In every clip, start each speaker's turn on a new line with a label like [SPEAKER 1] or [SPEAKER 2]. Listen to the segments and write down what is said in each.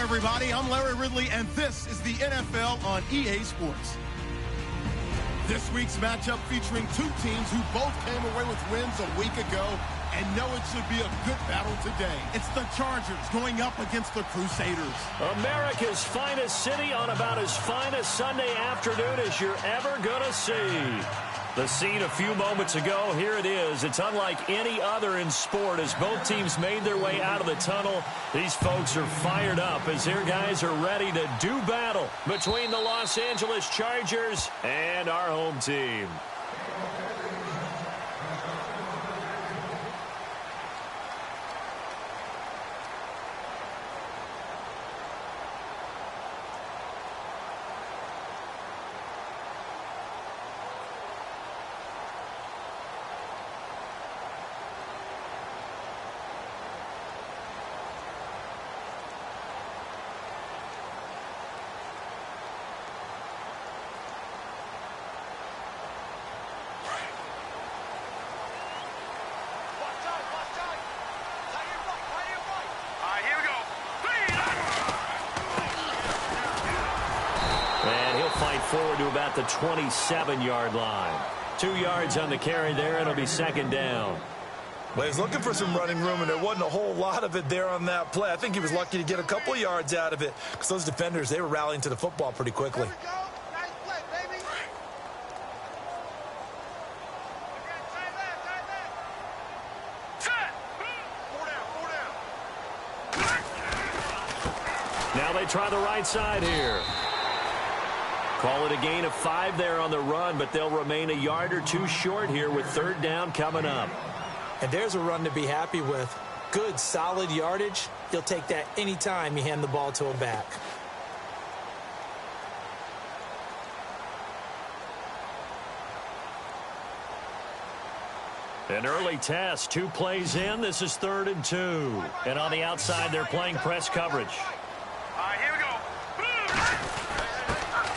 [SPEAKER 1] everybody. I'm Larry Ridley, and this is the NFL on EA Sports. This week's matchup featuring two teams who both came away with wins a week ago and know it should be a good battle today. It's the Chargers going up against the Crusaders.
[SPEAKER 2] America's finest city on about as fine a Sunday afternoon as you're ever going to see. The scene a few moments ago, here it is. It's unlike any other in sport as both teams made their way out of the tunnel. These folks are fired up as their guys are ready to do battle between the Los Angeles Chargers and our home team. Forward to about the 27-yard line. 2 yards on the carry there, and it'll be second down.
[SPEAKER 3] Well, he's looking for some running room, and there wasn't a whole lot of it there on that play. I think he was lucky to get a couple of yards out of it because those defenders, they were rallying to the football pretty quickly.
[SPEAKER 4] There we go. Nice play, baby. Set. 4 down.
[SPEAKER 2] Now they try the right side here. Call it a gain of 5 there on the run, but they'll remain a yard or two short here with third down coming up.
[SPEAKER 5] And there's a run to be happy with. Good, solid yardage. You'll take that anytime you hand the ball to a back.
[SPEAKER 2] An early test, 2 plays in. This is 3rd and 2. And on the outside, they're playing press coverage.
[SPEAKER 4] Here we go.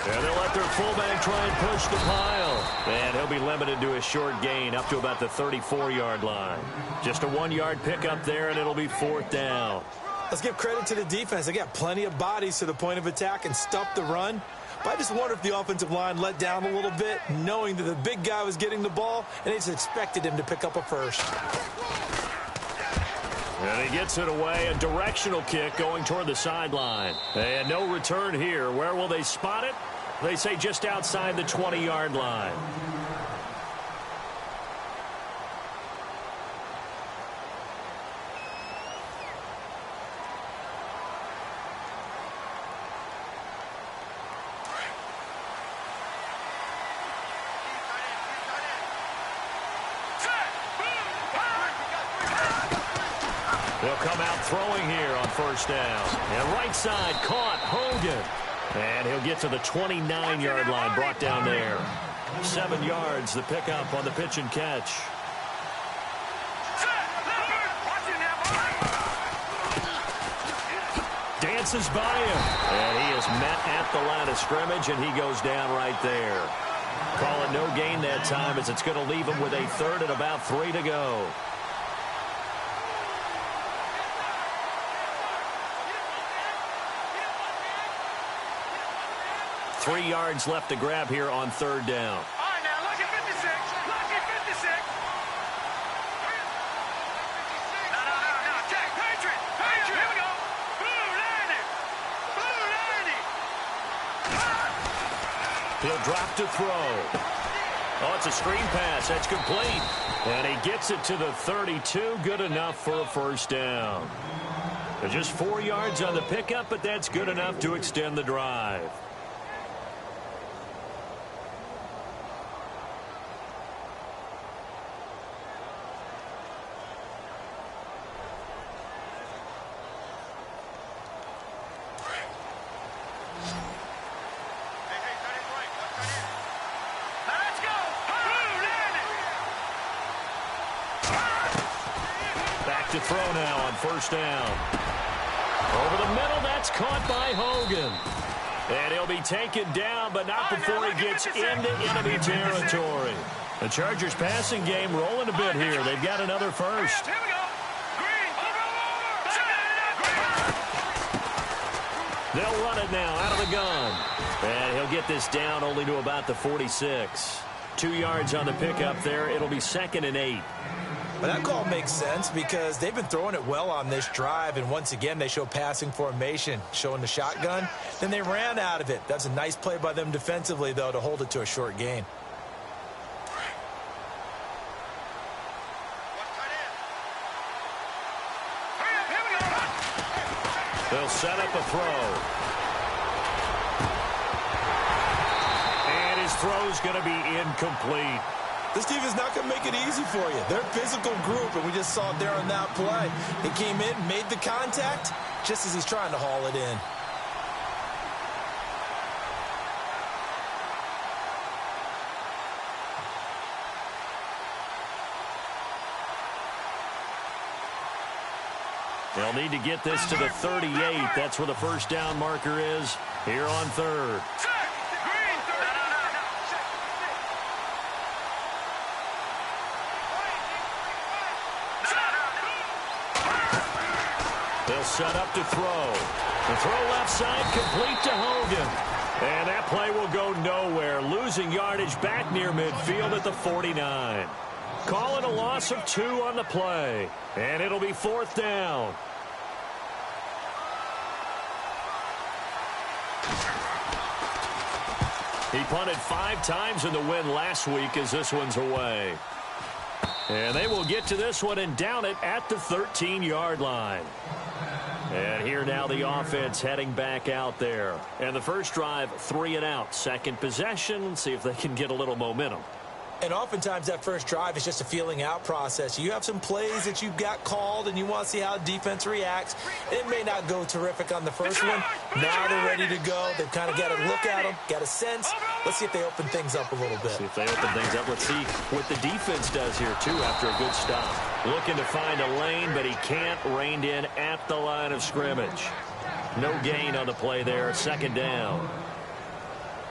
[SPEAKER 2] And they'll let their fullback try and push the pile. And he'll be limited to a short gain up to about the 34-yard line. Just a 1-yard pickup there, and it'll be 4th down.
[SPEAKER 5] Let's give credit to the defense. They got plenty of bodies to the point of attack and stuffed the run. But I just wonder if the offensive line let down a little bit, knowing that the big guy was getting the ball, and they just expected him to pick up a first.
[SPEAKER 2] And he gets it away, a directional kick going toward the sideline. And no return here. Where will they spot it? They say just outside the 20-yard line. They'll come out throwing here on first down. And right side caught Hogan. And he'll get to the 29-yard line, brought down there. 7 yards, the pickup on the pitch and catch. Dances by him. And he is met at the line of scrimmage, and he goes down right there. Call it no gain that time as it's going to leave him with a 3rd and about 3 to go. 3 yards left to grab here on 3rd down.
[SPEAKER 4] All right, now, look at 56. Look at 56. No. Check. Patriot. Here we go. Blue 90.
[SPEAKER 2] He'll drop to throw. Oh, it's a screen pass. That's complete. And he gets it to the 32. Good enough for a first down. Just 4 yards on the pickup, but that's good enough to extend the drive. To throw now on first down. Over the middle, that's caught by Hogan. And he'll be taken down, but not before he gets into enemy territory. The Chargers passing game rolling a bit here. They've got another first. They'll run it now out of the gun. And he'll get this down only to about the 46. 2 yards on the pickup there. It'll be 2nd and 8.
[SPEAKER 5] But that call makes sense because they've been throwing it well on this drive, and once again they show passing formation, showing the shotgun. Then they ran out of it. That's a nice play by them defensively, though, to hold it to a short gain.
[SPEAKER 2] They'll set up a throw. And his throw's going to be incomplete.
[SPEAKER 5] This team is not going to make it easy for you. They're a physical group, and we just saw it there on that play. He came in, made the contact, just as he's trying to haul it in.
[SPEAKER 2] They'll need to get this to the 38. That's where the first down marker is here on 3rd. They'll set up to throw. The throw left side complete to Hogan. And that play will go nowhere. Losing yardage back near midfield at the 49. Calling a loss of 2 on the play. And it'll be 4th down. He punted 5 times in the win last week as this one's away. And they will get to this one and down it at the 13-yard line. And here now the offense heading back out there. And the first drive, 3 and out. Second possession, see if they can get a little momentum.
[SPEAKER 5] And oftentimes that first drive is just a feeling out process. You have some plays that you've got called and you want to see how defense reacts. It may not go terrific on the first one. Now they're ready to go. They've kind of got to look at them, got a sense. Let's see if they open things up a little bit.
[SPEAKER 2] See if they open things up. Let's see what the defense does here, too, after a good stop. Looking to find a lane, but he can't. Reined in at the line of scrimmage. No gain on the play there. 2nd down.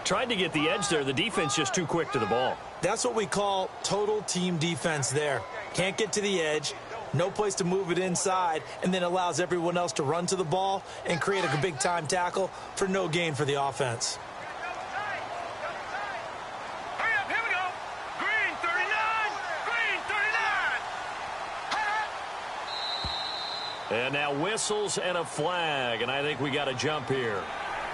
[SPEAKER 2] Tried to get the edge there. The defense just too quick to the ball.
[SPEAKER 5] That's what we call total team defense there. Can't get to the edge, no place to move it inside, and then allows everyone else to run to the ball and create a big-time tackle for no gain for the offense.
[SPEAKER 4] Hurry up, here we go. Green 39, green 39.
[SPEAKER 2] And now whistles and a flag, and I think we got a jump here.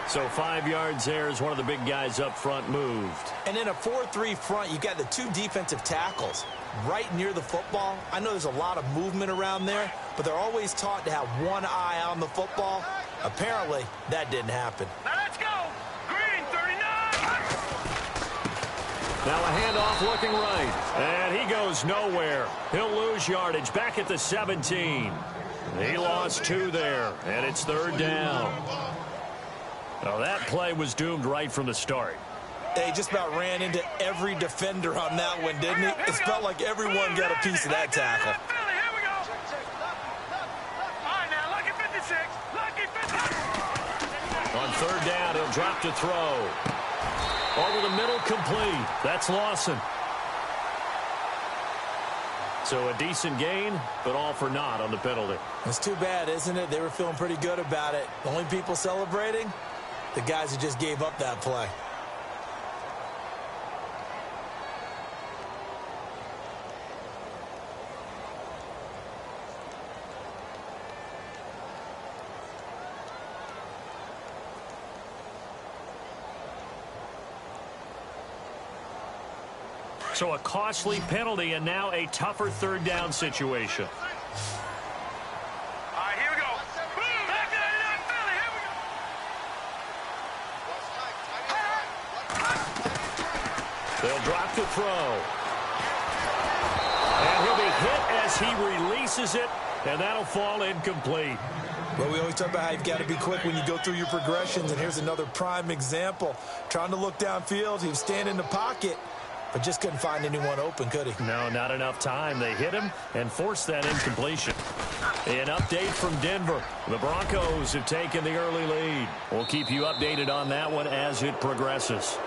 [SPEAKER 2] So 5 yards there as one of the big guys up front moved.
[SPEAKER 5] And in a 4-3 front, you've got the 2 defensive tackles right near the football. I know there's a lot of movement around there, but they're always taught to have one eye on the football. Apparently, that didn't happen.
[SPEAKER 4] Now let's go. Green 39.
[SPEAKER 2] Now a handoff looking right. And he goes nowhere. He'll lose yardage back at the 17. He lost 2 there, and it's 3rd down. Now that play was doomed right from the start.
[SPEAKER 5] They just about ran into every defender on that one, didn't he? It felt like everyone got a piece of that tackle.
[SPEAKER 4] Here we go. All right, now, lucky 56. Lucky 56.
[SPEAKER 2] On 3rd down, he'll drop to throw. Over the middle, complete. That's Lawson. So a decent gain, but all for naught on the penalty.
[SPEAKER 5] It's too bad, isn't it? They were feeling pretty good about it. The only people celebrating, the guys who just gave up that play.
[SPEAKER 2] So a costly penalty and now a tougher 3rd down situation.
[SPEAKER 4] All right, here we go. Back to that Philly. Here we go.
[SPEAKER 2] They'll drop to throw. And he'll be hit as he releases it, and that'll fall incomplete.
[SPEAKER 5] Well, we always talk about how you've got to be quick when you go through your progressions, and here's another prime example. Trying to look downfield, he was standing in the pocket, but just couldn't find anyone open, could he?
[SPEAKER 2] No, not enough time. They hit him and forced that incompletion. An update from Denver. The Broncos have taken the early lead. We'll keep you updated on that one as it progresses.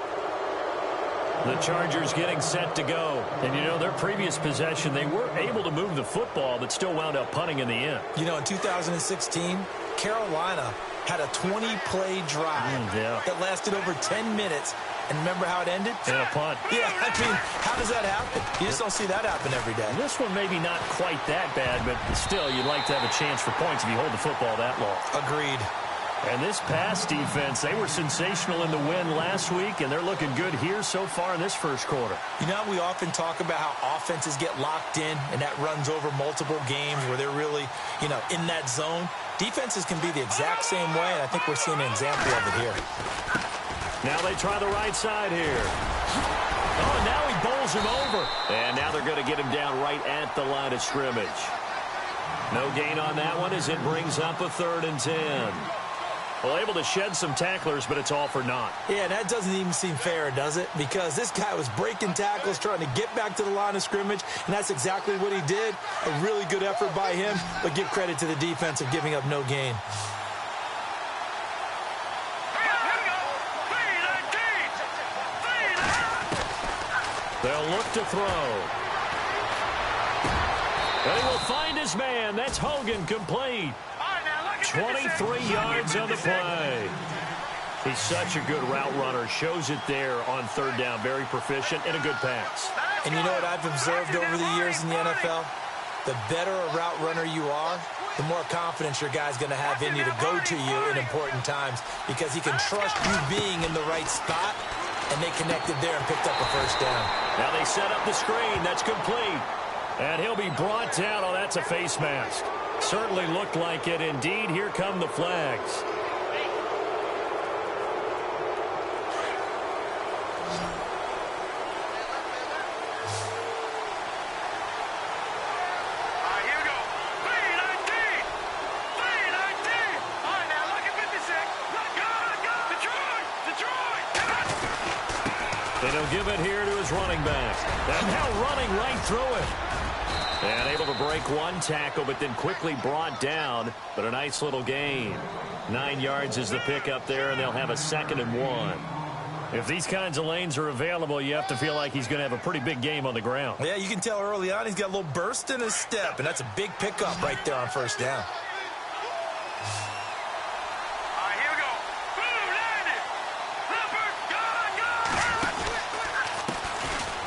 [SPEAKER 2] The Chargers getting set to go. And, you know, their previous possession, they were able to move the football, but still wound up punting in the end.
[SPEAKER 5] You know, in 2016, Carolina had a 20-play drive that lasted over 10 minutes. And remember how it ended?
[SPEAKER 2] Yeah, a punt.
[SPEAKER 5] Yeah, I mean, how does that happen? You just don't see that happen every day.
[SPEAKER 2] This one maybe not quite that bad, but still, you'd like to have a chance for points if you hold the football that long.
[SPEAKER 5] Agreed.
[SPEAKER 2] And this pass defense, they were sensational in the win last week, and they're looking good here so far in this first quarter.
[SPEAKER 5] You know, we often talk about how offenses get locked in, and that runs over multiple games where they're really, in that zone. Defenses can be the exact same way, and I think we're seeing an example of it here.
[SPEAKER 2] Now they try the right side here. Oh, and now he bowls him over. And now they're going to get him down right at the line of scrimmage. No gain on that one as it brings up a 3rd and 10. Well, able to shed some tacklers, but it's all for naught.
[SPEAKER 5] Yeah, that doesn't even seem fair, does it? Because this guy was breaking tackles, trying to get back to the line of scrimmage, and that's exactly what he did. A really good effort by him, but give credit to the defense of giving up no gain.
[SPEAKER 2] They'll look to throw. They will find his man. That's Hogan, complete. 23 yards on the play. He's such a good route runner. Shows it there on 3rd down. Very proficient and a good pass.
[SPEAKER 5] And you know what I've observed over the years in the NFL? The better a route runner you are, the more confidence your guy's going to have in you to go to you in important times because he can trust you being in the right spot, and they connected there and picked up a 1st down.
[SPEAKER 2] Now they set up the screen. That's complete. And he'll be brought down. Oh, that's a face mask. Certainly looked like it. Indeed, here come the flags. And he'll give it here to his running back. And now running right through it. And able to break one tackle, but then quickly brought down. But a nice little gain. 9 yards is the pickup there, and they'll have a 2nd and 1. If these kinds of lanes are available, you have to feel like he's going to have a pretty big game on the ground.
[SPEAKER 5] Yeah, you can tell early on he's got a little burst in his step, and that's a big pickup right there on 1st down.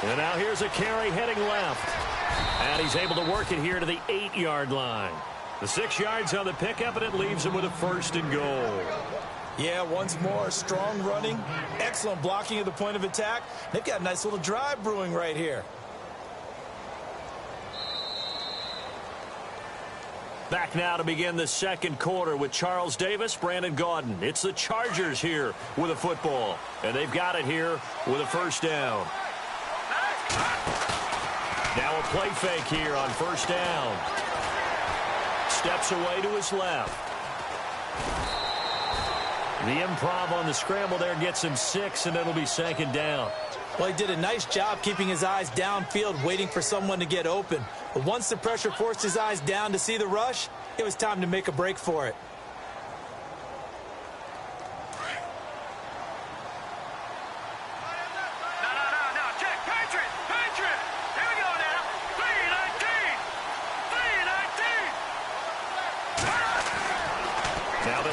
[SPEAKER 2] And now here's a carry heading left. And he's able to work it here to the 8-yard line. The 6 yards on the pickup, and it leaves him with a 1st and goal.
[SPEAKER 5] Yeah, once more, strong running, excellent blocking at the point of attack. They've got a nice little drive brewing right here.
[SPEAKER 2] Back now to begin the 2nd quarter with Charles Davis, Brandon Gaudin. It's the Chargers here with a football. And they've got it here with a 1st down. Now a play fake here on 1st down. Steps away to his left. The improv on the scramble there gets him 6, and it'll be 2nd down.
[SPEAKER 5] Well, he did a nice job keeping his eyes downfield, waiting for someone to get open. But once the pressure forced his eyes down to see the rush, it was time to make a break for it.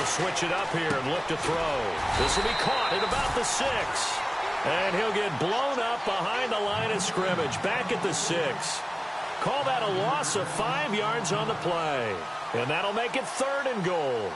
[SPEAKER 2] Switch it up here and look to throw. This will be caught at about the 6. And he'll get blown up behind the line of scrimmage. Back at the 6. Call that a loss of 5 yards on the play. And that'll make it 3rd and goal.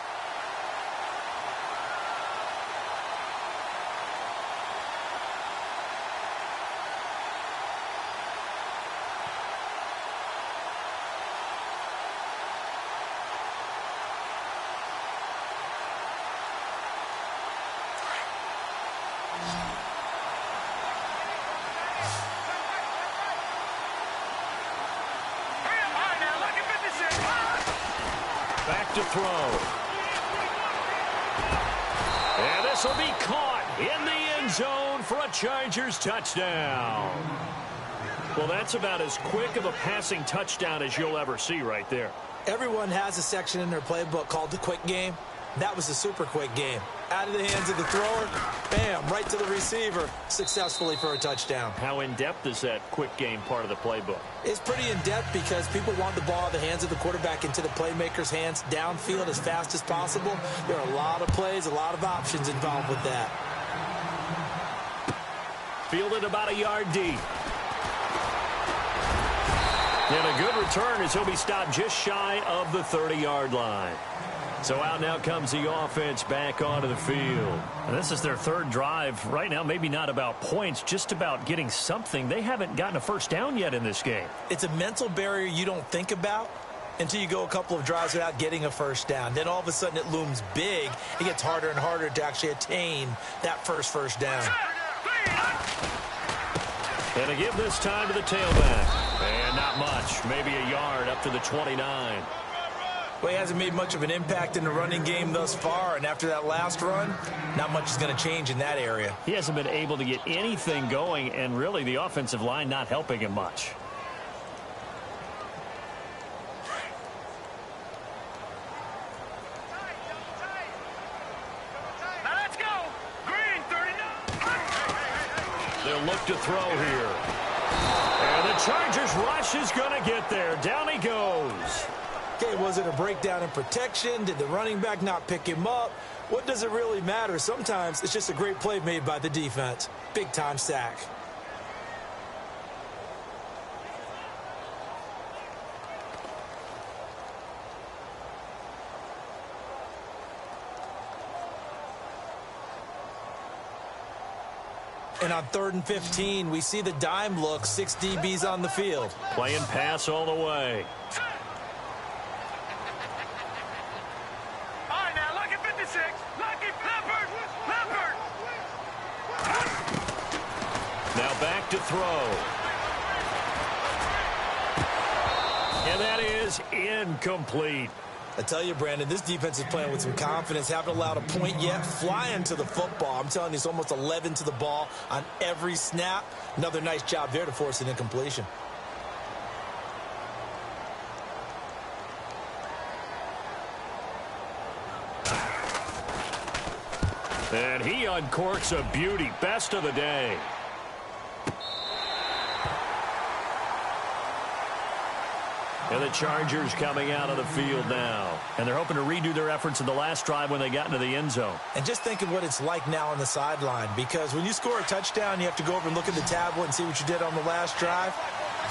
[SPEAKER 2] Back to throw. And this will be caught in the end zone for a Chargers touchdown. Well, that's about as quick of a passing touchdown as you'll ever see right there.
[SPEAKER 5] Everyone has a section in their playbook called the quick game. That was a super quick game. Out of the hands of the thrower, bam, right to the receiver, successfully for a touchdown.
[SPEAKER 2] How in-depth is that quick game part of the playbook?
[SPEAKER 5] It's pretty in-depth because people want the ball out of the hands of the quarterback into the playmaker's hands downfield as fast as possible. There are a lot of plays, a lot of options involved with that.
[SPEAKER 2] Fielded about a yard deep. And a good return as he'll be stopped just shy of the 30-yard line. So out now comes the offense back onto the field. And this is their third drive. Right now, maybe not about points, just about getting something. They haven't gotten a first down yet in this game.
[SPEAKER 5] It's a mental barrier you don't think about until you go a couple of drives without getting a first down. Then all of a sudden it looms big. It gets harder and harder to actually attain that first down.
[SPEAKER 2] And to give this time to the tailback. And not much. Maybe a yard up to the 29.
[SPEAKER 5] Well, he hasn't made much of an impact in the running game thus far, and after that last run, not much is going to change in that area.
[SPEAKER 2] He hasn't been able to get anything going, and really the offensive line not helping him much.
[SPEAKER 4] Now let's go. Green, 39.
[SPEAKER 2] They'll look to throw here. And the Chargers rush is going to get there. Down he goes.
[SPEAKER 5] Okay, was it a breakdown in protection? Did the running back not pick him up? What does it really matter? Sometimes it's just a great play made by the defense. Big-time sack. And on 3rd and 15, we see the dime look, 6 DBs on the field.
[SPEAKER 2] Playing pass all the way.
[SPEAKER 4] All right, now, lucky 56. Lucky Leopard. Leopard.
[SPEAKER 2] Now back to throw. And that is incomplete.
[SPEAKER 5] I tell you, Brandon, this defense is playing with some confidence. Haven't allowed a point yet. Flying to the football. I'm telling you, it's almost 11 to the ball on every snap. Another nice job there to force an incompletion.
[SPEAKER 2] And he uncorks a beauty. Best of the day. And the Chargers coming out of the field now. And they're hoping to redo their efforts in the last drive when they got into the end zone.
[SPEAKER 5] And just think of what it's like now on the sideline. Because when you score a touchdown, you have to go over and look at the tablet and see what you did on the last drive.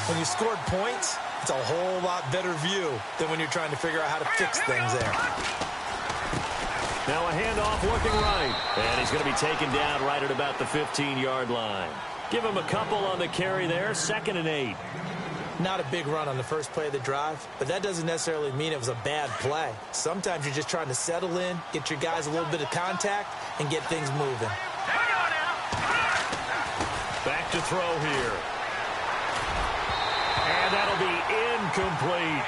[SPEAKER 5] When you scored points, it's a whole lot better view than when you're trying to figure out how to fix things there.
[SPEAKER 2] Now a handoff looking right. And he's going to be taken down right at about the 15-yard line. Give him a couple on the carry there. 2nd and 8.
[SPEAKER 5] Not a big run on the first play of the drive, but that doesn't necessarily mean it was a bad play. Sometimes you're just trying to settle in, get your guys a little bit of contact, and get things moving.
[SPEAKER 2] Back to throw here. And that'll be incomplete.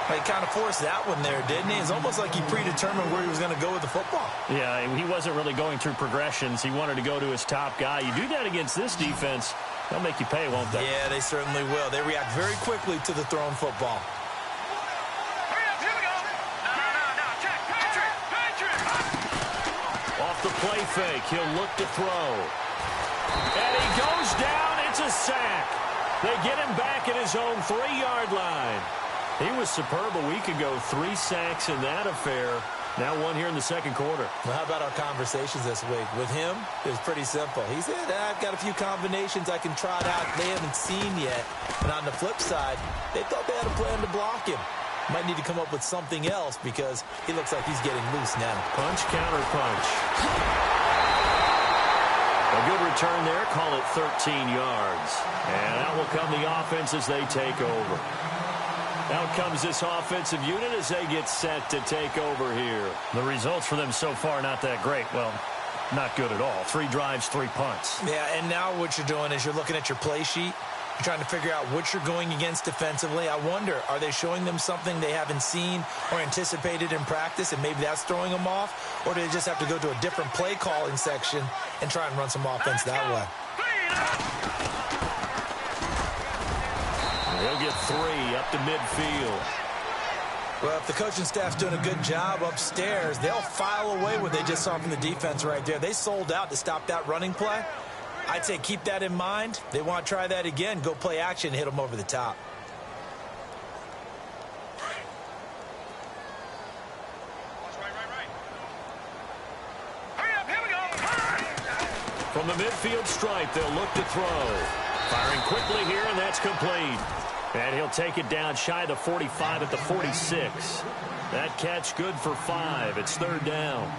[SPEAKER 5] He kind of forced that one there, didn't he? It's almost like he predetermined where he was going to go with the football.
[SPEAKER 2] Yeah, he wasn't really going through progressions. He wanted to go to his top guy. You do that against this defense, they'll make you pay, won't they?
[SPEAKER 5] Yeah, they certainly will. They react very quickly to the thrown football.
[SPEAKER 4] Hurry up, here we go. No. Check. Patrick.
[SPEAKER 2] Off the play fake, he'll look to throw. And he goes down. It's a sack. They get him back at his own 3-yard line. He was superb a week ago. 3 sacks in that affair. Now 1 here in the second quarter.
[SPEAKER 5] Well, how about our conversations this week? With him, it was pretty simple. He said, I've got a few combinations I can trot out they haven't seen yet. And on the flip side, they thought they had a plan to block him. Might need to come up with something else because he looks like he's getting loose now.
[SPEAKER 2] Punch, counter punch. A good return there. Call it 13 yards. And out will come the offense as they take over. Out comes this offensive unit as they get set to take over here. The results for them so far not that great. Well, not good at all. 3 drives, 3 punts.
[SPEAKER 5] Yeah, and now what you're doing is you're looking at your play sheet. You're trying to figure out what you're going against defensively. I wonder, are they showing them something they haven't seen or anticipated in practice, and maybe that's throwing them off? Or do they just have to go to a different play calling section and try and run some offense that way?
[SPEAKER 2] He'll get 3 up to midfield.
[SPEAKER 5] Well, if the coaching staff's doing a good job upstairs, they'll file away what they just saw from the defense right there. They sold out to stop that running play. I'd say keep that in mind. They want to try that again. Go play action, hit them over the top.
[SPEAKER 4] Hurry up, here we go.
[SPEAKER 2] From the midfield stripe, they'll look to throw. Firing quickly here, and that's complete. And he'll take it down shy of the 45 at the 46. That catch good for 5. It's third down.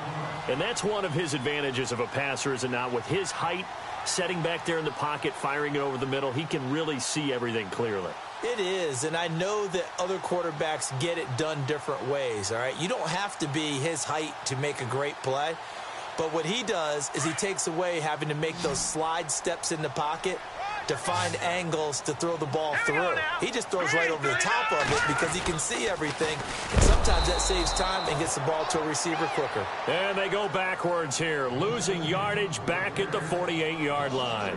[SPEAKER 2] And that's one of his advantages of a passer, is it not? With his height, setting back there in the pocket, firing it over the middle, he can really see everything clearly.
[SPEAKER 5] It is, and I know that other quarterbacks get it done different ways, all right? You don't have to be his height to make a great play. But what he does is he takes away having to make those slide steps in the pocket to find angles to throw the ball through. He just throws right over the top of it because he can see everything, and sometimes that saves time and gets the ball to a receiver quicker.
[SPEAKER 2] And they go backwards here, losing yardage back at the 48-yard line.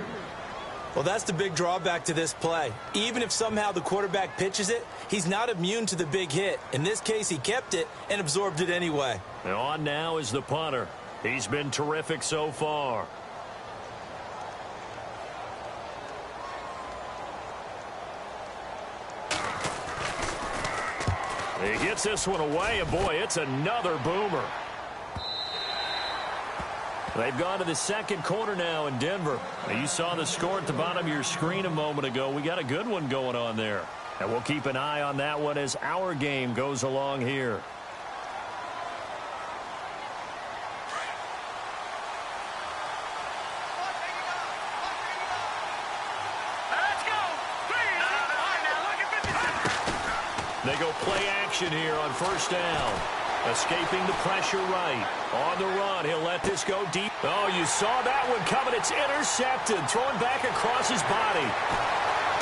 [SPEAKER 5] Well, that's the big drawback to this play. Even if somehow the quarterback pitches it, he's not immune to the big hit. In this case, he kept it and absorbed it anyway.
[SPEAKER 2] And on now is the punter. He's been terrific so far. He gets this one away, and boy, it's another boomer. They've gone to the second quarter now in Denver. Now, you saw the score at the bottom of your screen a moment ago. We got a good one going on there. And we'll keep an eye on that one as our game goes along here. They go play action here on first down. Escaping the pressure right. On the run, he'll let this go deep. Oh, you saw that one coming. It's intercepted. Thrown back across his body.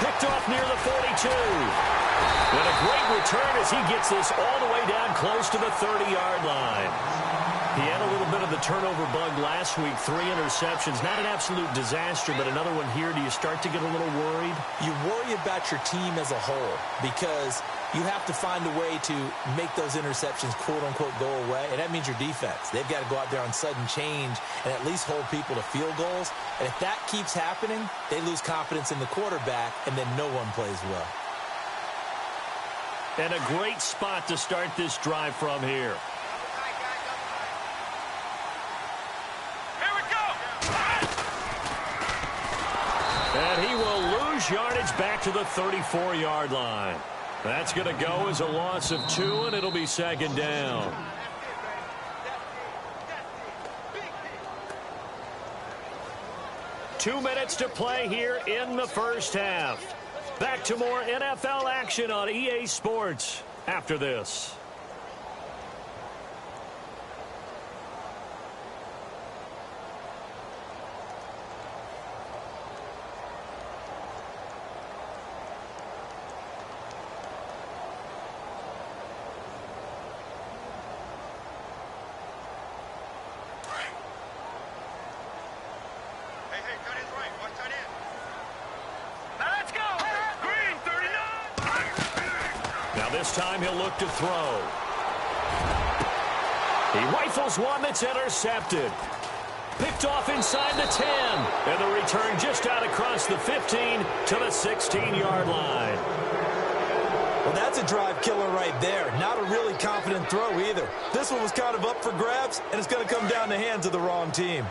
[SPEAKER 2] Picked off near the 42. And a great return as he gets this all the way down close to the 30-yard line. He had a little bit of the turnover bug last week. 3 interceptions. Not an absolute disaster, but another one here. Do you start to get a little worried?
[SPEAKER 5] You worry about your team as a whole because you have to find a way to make those interceptions, quote-unquote, go away, and that means your defense. They've got to go out there on sudden change and at least hold people to field goals. And if that keeps happening, they lose confidence in the quarterback, and then no one plays well.
[SPEAKER 2] And a great spot to start this drive from here. And he will lose yardage back to the 34-yard line. That's going to go as a loss of 2, and it'll be second down. Two minutes to play here in the first half. Back to more NFL action on EA Sports after this. This time he'll look to throw. He rifles one that's intercepted. Picked off inside the 10. And the return just out across the 15 to the 16-yard line.
[SPEAKER 5] Well, that's a drive killer right there. Not a really confident throw either. This one was kind of up for grabs, and it's going to come down the hands of the wrong team.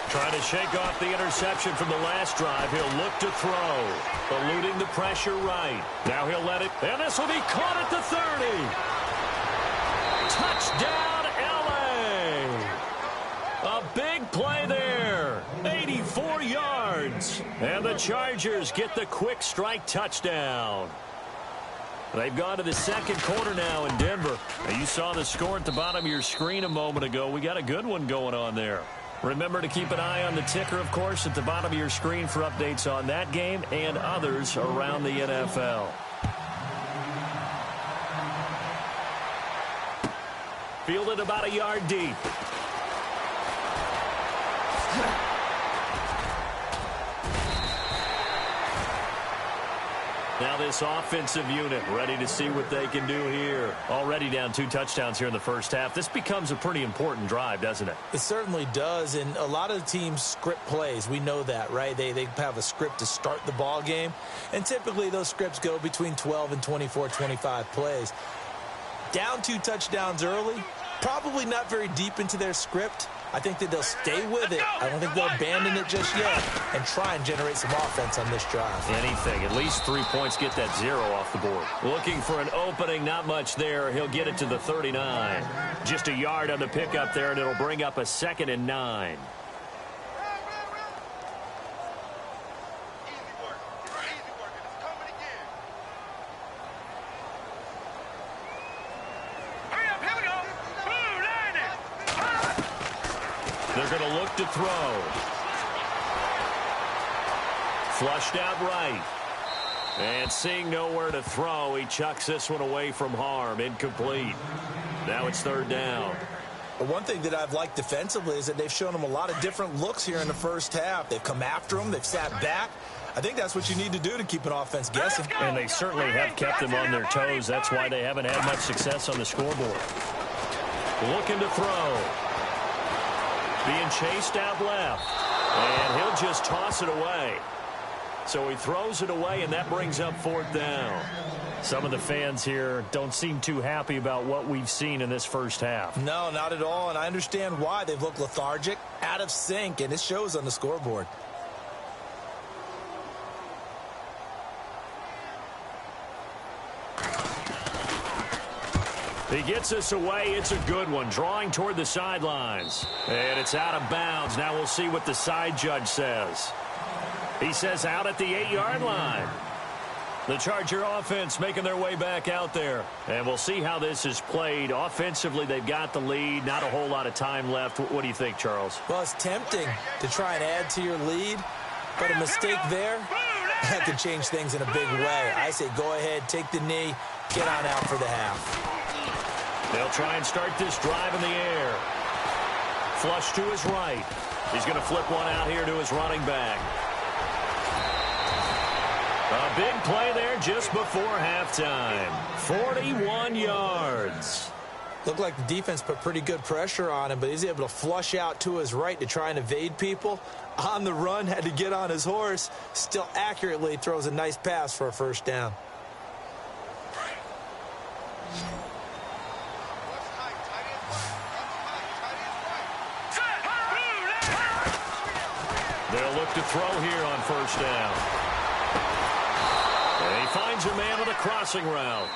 [SPEAKER 2] Trying to shake off the interception from the last drive. He'll look to throw. Eluding the pressure right. Now he'll let it. And this will be caught at the 30. Touchdown, L.A. A big play there. 84 yards. And the Chargers get the quick strike touchdown. They've gone to the second quarter now in Denver. Now, you saw the score at the bottom of your screen a moment ago. We got a good one going on there. Remember to keep an eye on the ticker, of course, at the bottom of your screen for updates on that game and others around the NFL. Fielded about a yard deep. Now this offensive unit ready to see what they can do here. Already down 2 touchdowns here in the first half. This becomes a pretty important drive, doesn't it?
[SPEAKER 5] It certainly does, and a lot of the teams script plays. We know that, right? They have a script to start the ball game, and typically those scripts go between 12 and 24, 25 plays. Down 2 touchdowns early, probably not very deep into their script. I think that they'll stay with it. I don't think they'll abandon it just yet and try and generate some offense on this drive.
[SPEAKER 2] Anything. At least 3 points, get that 0 off the board. Looking for an opening, not much there. He'll get it to the 39. Just a yard on the pickup there, and it'll bring up a 2nd and 9. They're going to look to throw. Flushed out right. And seeing nowhere to throw, he chucks this one away from harm. Incomplete. Now it's 3rd down.
[SPEAKER 3] But one thing that I've liked defensively is that they've shown him a lot of different looks here in the first half. They've come after him. They've sat back. I think that's what you need to do to keep an offense guessing.
[SPEAKER 2] And they certainly have kept them on their toes. That's why they haven't had much success on the scoreboard. Looking to throw. Being chased out left. And he'll just toss it away. So he throws it away, and that brings up 4th down. Some of the fans here don't seem too happy about what we've seen in this first half.
[SPEAKER 3] No, not at all, and I understand why. They've looked lethargic, out of sync, and it shows on the scoreboard.
[SPEAKER 2] He gets us away. It's a good one. Drawing toward the sidelines. And it's out of bounds. Now we'll see what the side judge says. He says out at the 8-yard line. The Charger offense making their way back out there. And we'll see how this is played. Offensively, they've got the lead. Not a whole lot of time left. What do you think, Charles?
[SPEAKER 5] Well, it's tempting to try and add to your lead, but a mistake there, that could change things in a big way. I say go ahead, take the knee, get on out for the half.
[SPEAKER 2] They'll try and start this drive in the air. Flush to his right. He's going to flip one out here to his running back. A big play there just before halftime. 41 yards.
[SPEAKER 5] Looked like the defense put pretty good pressure on him, but he's able to flush out to his right to try and evade people. On the run, had to get on his horse. Still accurately throws a nice pass for a 1st down.
[SPEAKER 2] They'll look to throw here on 1st down. And he finds a man with a crossing route.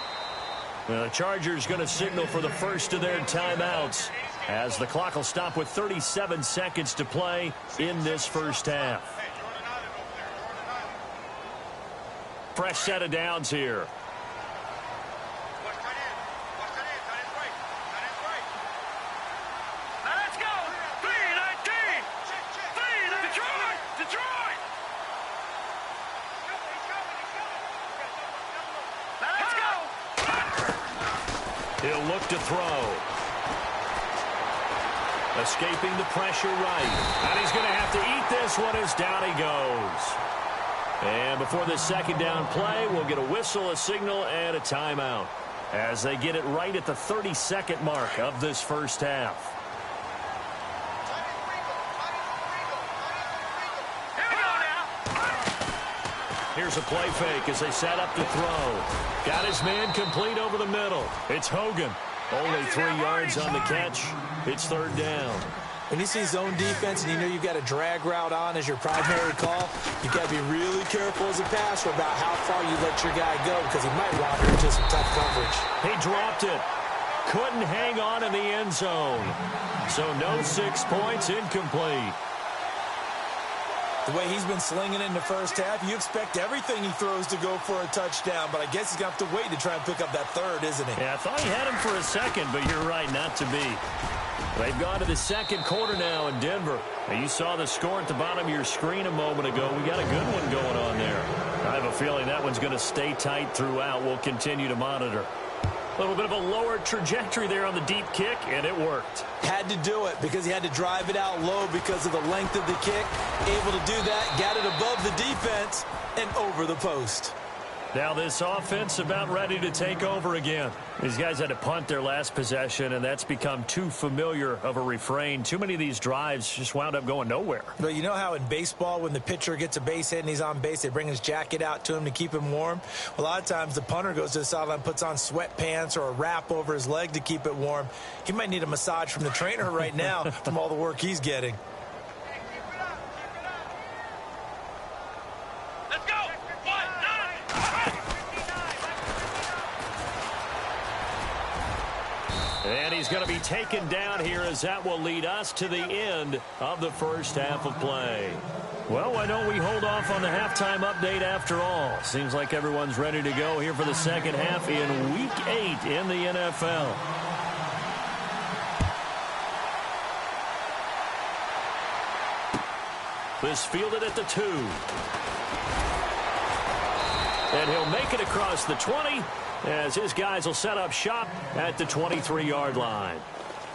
[SPEAKER 2] The Chargers going to signal for the first of their timeouts as the clock will stop with 37 seconds to play in this first half. Fresh set of downs here. He'll look to throw. Escaping the pressure right. And he's going to have to eat this one as down he goes. And before the 2nd down play, we'll get a whistle, a signal, and a timeout as they get it right at the 32nd mark of this first half. Here's a play fake as they set up to throw. Got his man complete over the middle. It's Hogan. Only 3 yards on the catch. It's 3rd down.
[SPEAKER 5] When you see zone defense and you know you've got a drag route on as your primary call, you've got to be really careful as a passer about how far you let your guy go because he might wander into some tough coverage.
[SPEAKER 2] He dropped it. Couldn't hang on in the end zone. So no 6 points, incomplete.
[SPEAKER 3] The way he's been slinging in the first half, you expect everything he throws to go for a touchdown, but I guess he's going to have to wait to try and pick up that 3rd, isn't he?
[SPEAKER 2] Yeah, I thought he had him for a second, but you're right, not to be. They've gone to the 2nd quarter now in Denver. Now, you saw the score at the bottom of your screen a moment ago. We got a good one going on there. I have a feeling that one's going to stay tight throughout. We'll continue to monitor. A little bit of a lower trajectory there on the deep kick, and it worked.
[SPEAKER 5] Had to do it because he had to drive it out low because of the length of the kick. Able to do that, got it above the defense and over the post.
[SPEAKER 2] Now this offense about ready to take over again. These guys had to punt their last possession, and that's become too familiar of a refrain. Too many of these drives just wound up going nowhere.
[SPEAKER 5] But you know how in baseball, when the pitcher gets a base hit and he's on base, they bring his jacket out to him to keep him warm? A lot of times the punter goes to the sideline, puts on sweatpants or a wrap over his leg to keep it warm. He might need a massage from the trainer right now from all the work he's getting.
[SPEAKER 2] And he's going to be taken down here, as that will lead us to the end of the first half of play. Well, why don't we hold off on the halftime update after all? Seems like everyone's ready to go here for the second half in Week 8 in the NFL. This fielded at the 2. And he'll make it across the 20, as his guys will set up shop at the 23-yard line.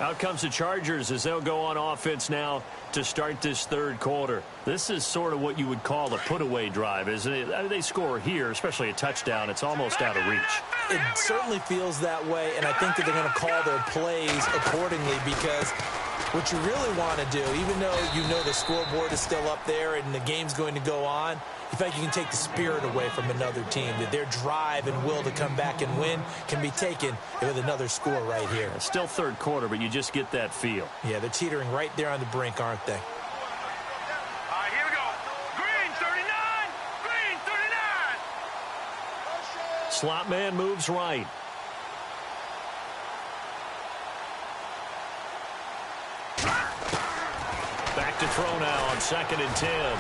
[SPEAKER 2] Out comes the Chargers as they'll go on offense now to start this third quarter. This is sort of what you would call a put-away drive, isn't it? I mean, they score here, especially a touchdown. It's almost out of reach.
[SPEAKER 5] It certainly feels that way, and I think that they're going to call their plays accordingly, because what you really want to do, even though you know the scoreboard is still up there and the game's going to go on, in fact, you can take the spirit away from another team. That their drive and will to come back and win can be taken with another score right here.
[SPEAKER 2] It's still third quarter, but you just get that feel.
[SPEAKER 5] Yeah, they're teetering right there on the brink, aren't they?
[SPEAKER 4] All right, here we go. Green 39. Green 39.
[SPEAKER 2] Slot man moves right. Back to throw now on 2nd and 10.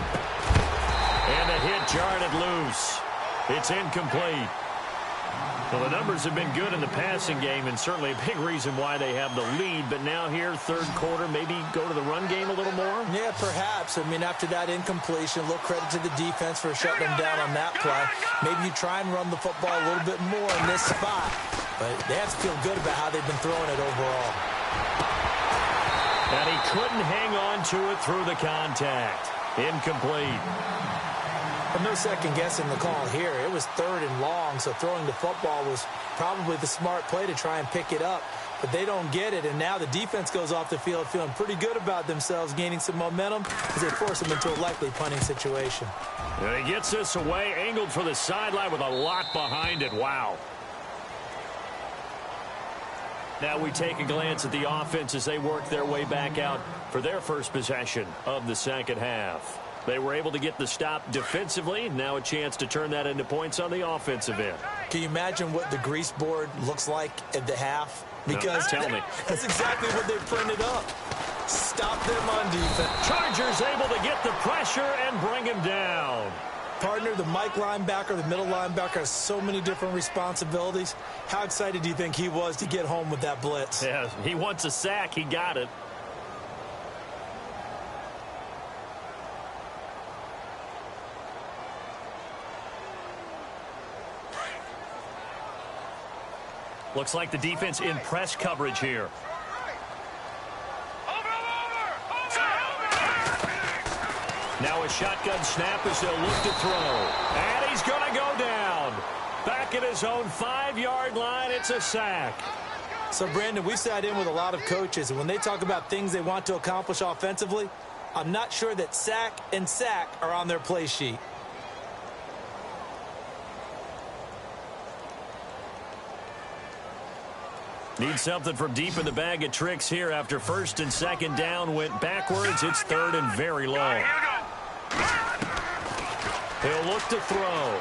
[SPEAKER 2] And the hit jarred it loose. It's incomplete. Well, the numbers have been good in the passing game, and certainly a big reason why they have the lead. But now here, third quarter, maybe go to the run game a little more?
[SPEAKER 5] Yeah, perhaps. I mean, after that incompletion, a little credit to the defense for shutting them down on that play. Maybe you try and run the football a little bit more in this spot. But they have to feel good about how they've been throwing it overall.
[SPEAKER 2] And he couldn't hang on to it through the contact. Incomplete.
[SPEAKER 5] But no second guessing the call here. It was 3rd and long, so throwing the football was probably the smart play to try and pick it up. But they don't get it, and now the defense goes off the field feeling pretty good about themselves, gaining some momentum as they force them into a likely punting situation.
[SPEAKER 2] And he gets this away, angled for the sideline with a lot behind it. Wow. Now we take a glance at the offense as they work their way back out for their first possession of the second half. They were able to get the stop defensively. Now a chance to turn that into points on the offensive end.
[SPEAKER 5] Can you imagine what the grease board looks like at the half? Because
[SPEAKER 2] no, tell me.
[SPEAKER 5] That's exactly what they printed up. Stop them on defense.
[SPEAKER 2] Chargers able to get the pressure and bring him down.
[SPEAKER 5] Partner, the Mike linebacker, the middle linebacker has so many different responsibilities. How excited do you think he was to get home with that blitz?
[SPEAKER 2] Yeah, he wants a sack. He got it. Looks like the defense in press coverage here. Now a shotgun snap as they'll look to throw. And he's going to go down. Back at his own 5-yard line, it's a sack.
[SPEAKER 5] So, Brandon, we sat in with a lot of coaches, and when they talk about things they want to accomplish offensively, I'm not sure that sack and sack are on their play sheet.
[SPEAKER 2] Need something from deep in the bag of tricks here after 1st and 2nd down went backwards. It's 3rd and very long. He'll look to throw.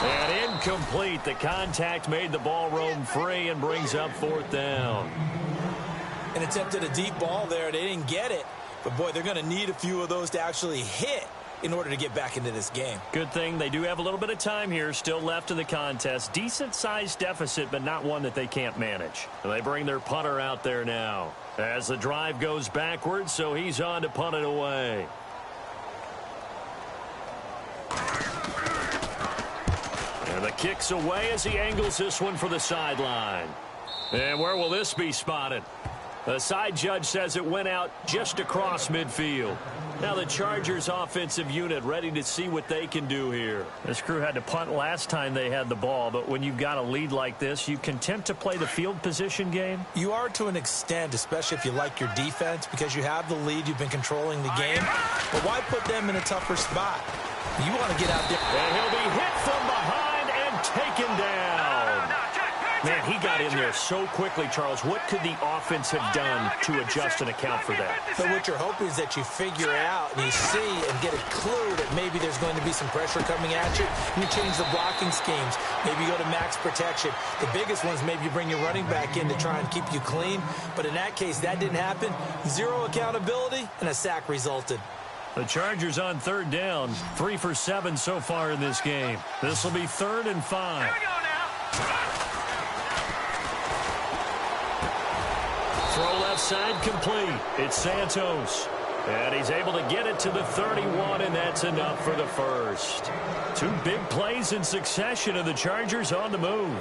[SPEAKER 2] And incomplete. The contact made the ball roam free and brings up 4th down.
[SPEAKER 5] And attempted a deep ball there. They didn't get it. But, boy, they're going to need a few of those to actually hit in order to get back into this game.
[SPEAKER 2] Good thing they do have a little bit of time here still left in the contest. Decent-sized deficit, but not one that they can't manage. And they bring their punter out there now as the drive goes backwards, so he's on to punt it away. And the kick's away as he angles this one for the sideline. And where will this be spotted? The side judge says it went out just across midfield. Now the Chargers offensive unit ready to see what they can do here. This crew had to punt last time they had the ball, but when you've got a lead like this, you content to play the field position game?
[SPEAKER 3] You are to an extent, especially if you like your defense, because you have the lead, you've been controlling the game. But why put them in a tougher spot? You want to get out there.
[SPEAKER 2] And he'll be hit from behind and taken down. Man, he got in there so quickly, Charles. What could the offense have done to adjust and account for that?
[SPEAKER 3] But what you're hoping is that you figure out and you see and get a clue that maybe there's going to be some pressure coming at you, and you change the blocking schemes. Maybe you go to max protection. The biggest ones, maybe you bring your running back in to try and keep you clean. But in that case, that didn't happen. Zero accountability, and a sack resulted.
[SPEAKER 2] The Chargers on third down, 3 for 7 so far in this game. This will be 3rd and 5.
[SPEAKER 4] Here we go now.
[SPEAKER 2] Throw left side complete. It's Santos. And he's able to get it to the 31, and that's enough for the first. 2 big plays in succession, and the Chargers on the move.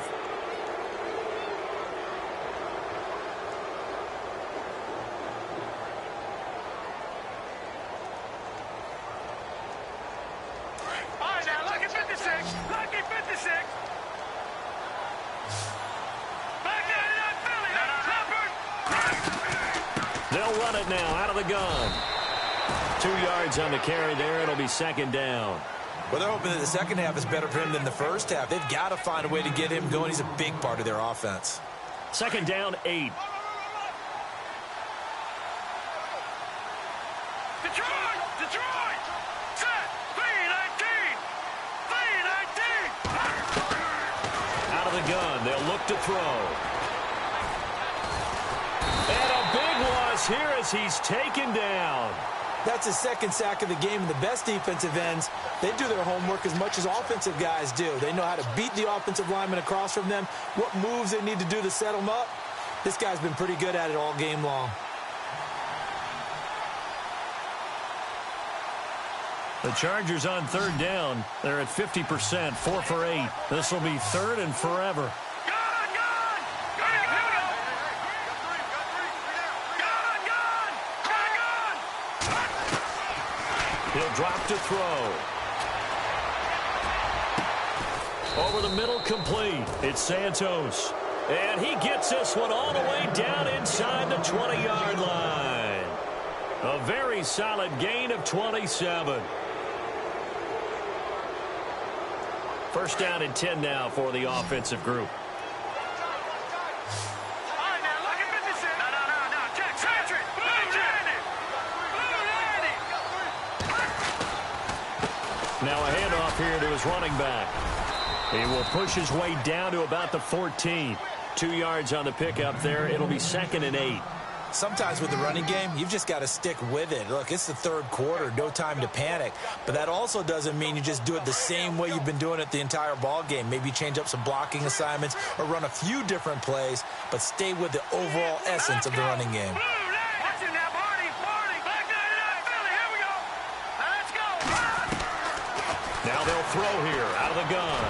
[SPEAKER 4] All right, now, lucky 56. Lucky 56. Back there, not Philly.
[SPEAKER 2] They'll run it now out of the gun. 2 yards on the carry there. It'll be 2nd down.
[SPEAKER 3] Well, they're hoping that the second half is better for him than the first half. They've got to find a way to get him going. He's a big part of their offense.
[SPEAKER 2] 2nd down, 8.
[SPEAKER 4] Detroit! Detroit! Set! 3-19! 3-19!
[SPEAKER 2] Out of the gun. They'll look to throw. And a big loss here as he's taken down.
[SPEAKER 5] That's his 2nd sack of the game, and the best defensive ends, they do their homework as much as offensive guys do. They know how to beat the offensive lineman across from them, what moves they need to do to set them up. This guy's been pretty good at it all game long.
[SPEAKER 2] The Chargers on 3rd down. They're at 50%, 4 for 8. This will be 3rd and forever. He'll drop to throw. Over the middle, complete. It's Santos. And he gets this one all the way down inside the 20-yard line. A very solid gain of 27. 1st down and 10 now for the offensive group. Now a handoff here to his running back. He will push his way down to about the 14. 2 yards on the pickup there. It'll be 2nd and 8.
[SPEAKER 3] Sometimes with the running game, you've just got to stick with it. Look, it's the 3rd quarter, no time to panic. But that also doesn't mean you just do it the same way you've been doing it the entire ball game. Maybe change up some blocking assignments or run a few different plays, but stay with the overall essence of the running game.
[SPEAKER 2] Now they'll throw here out of the gun.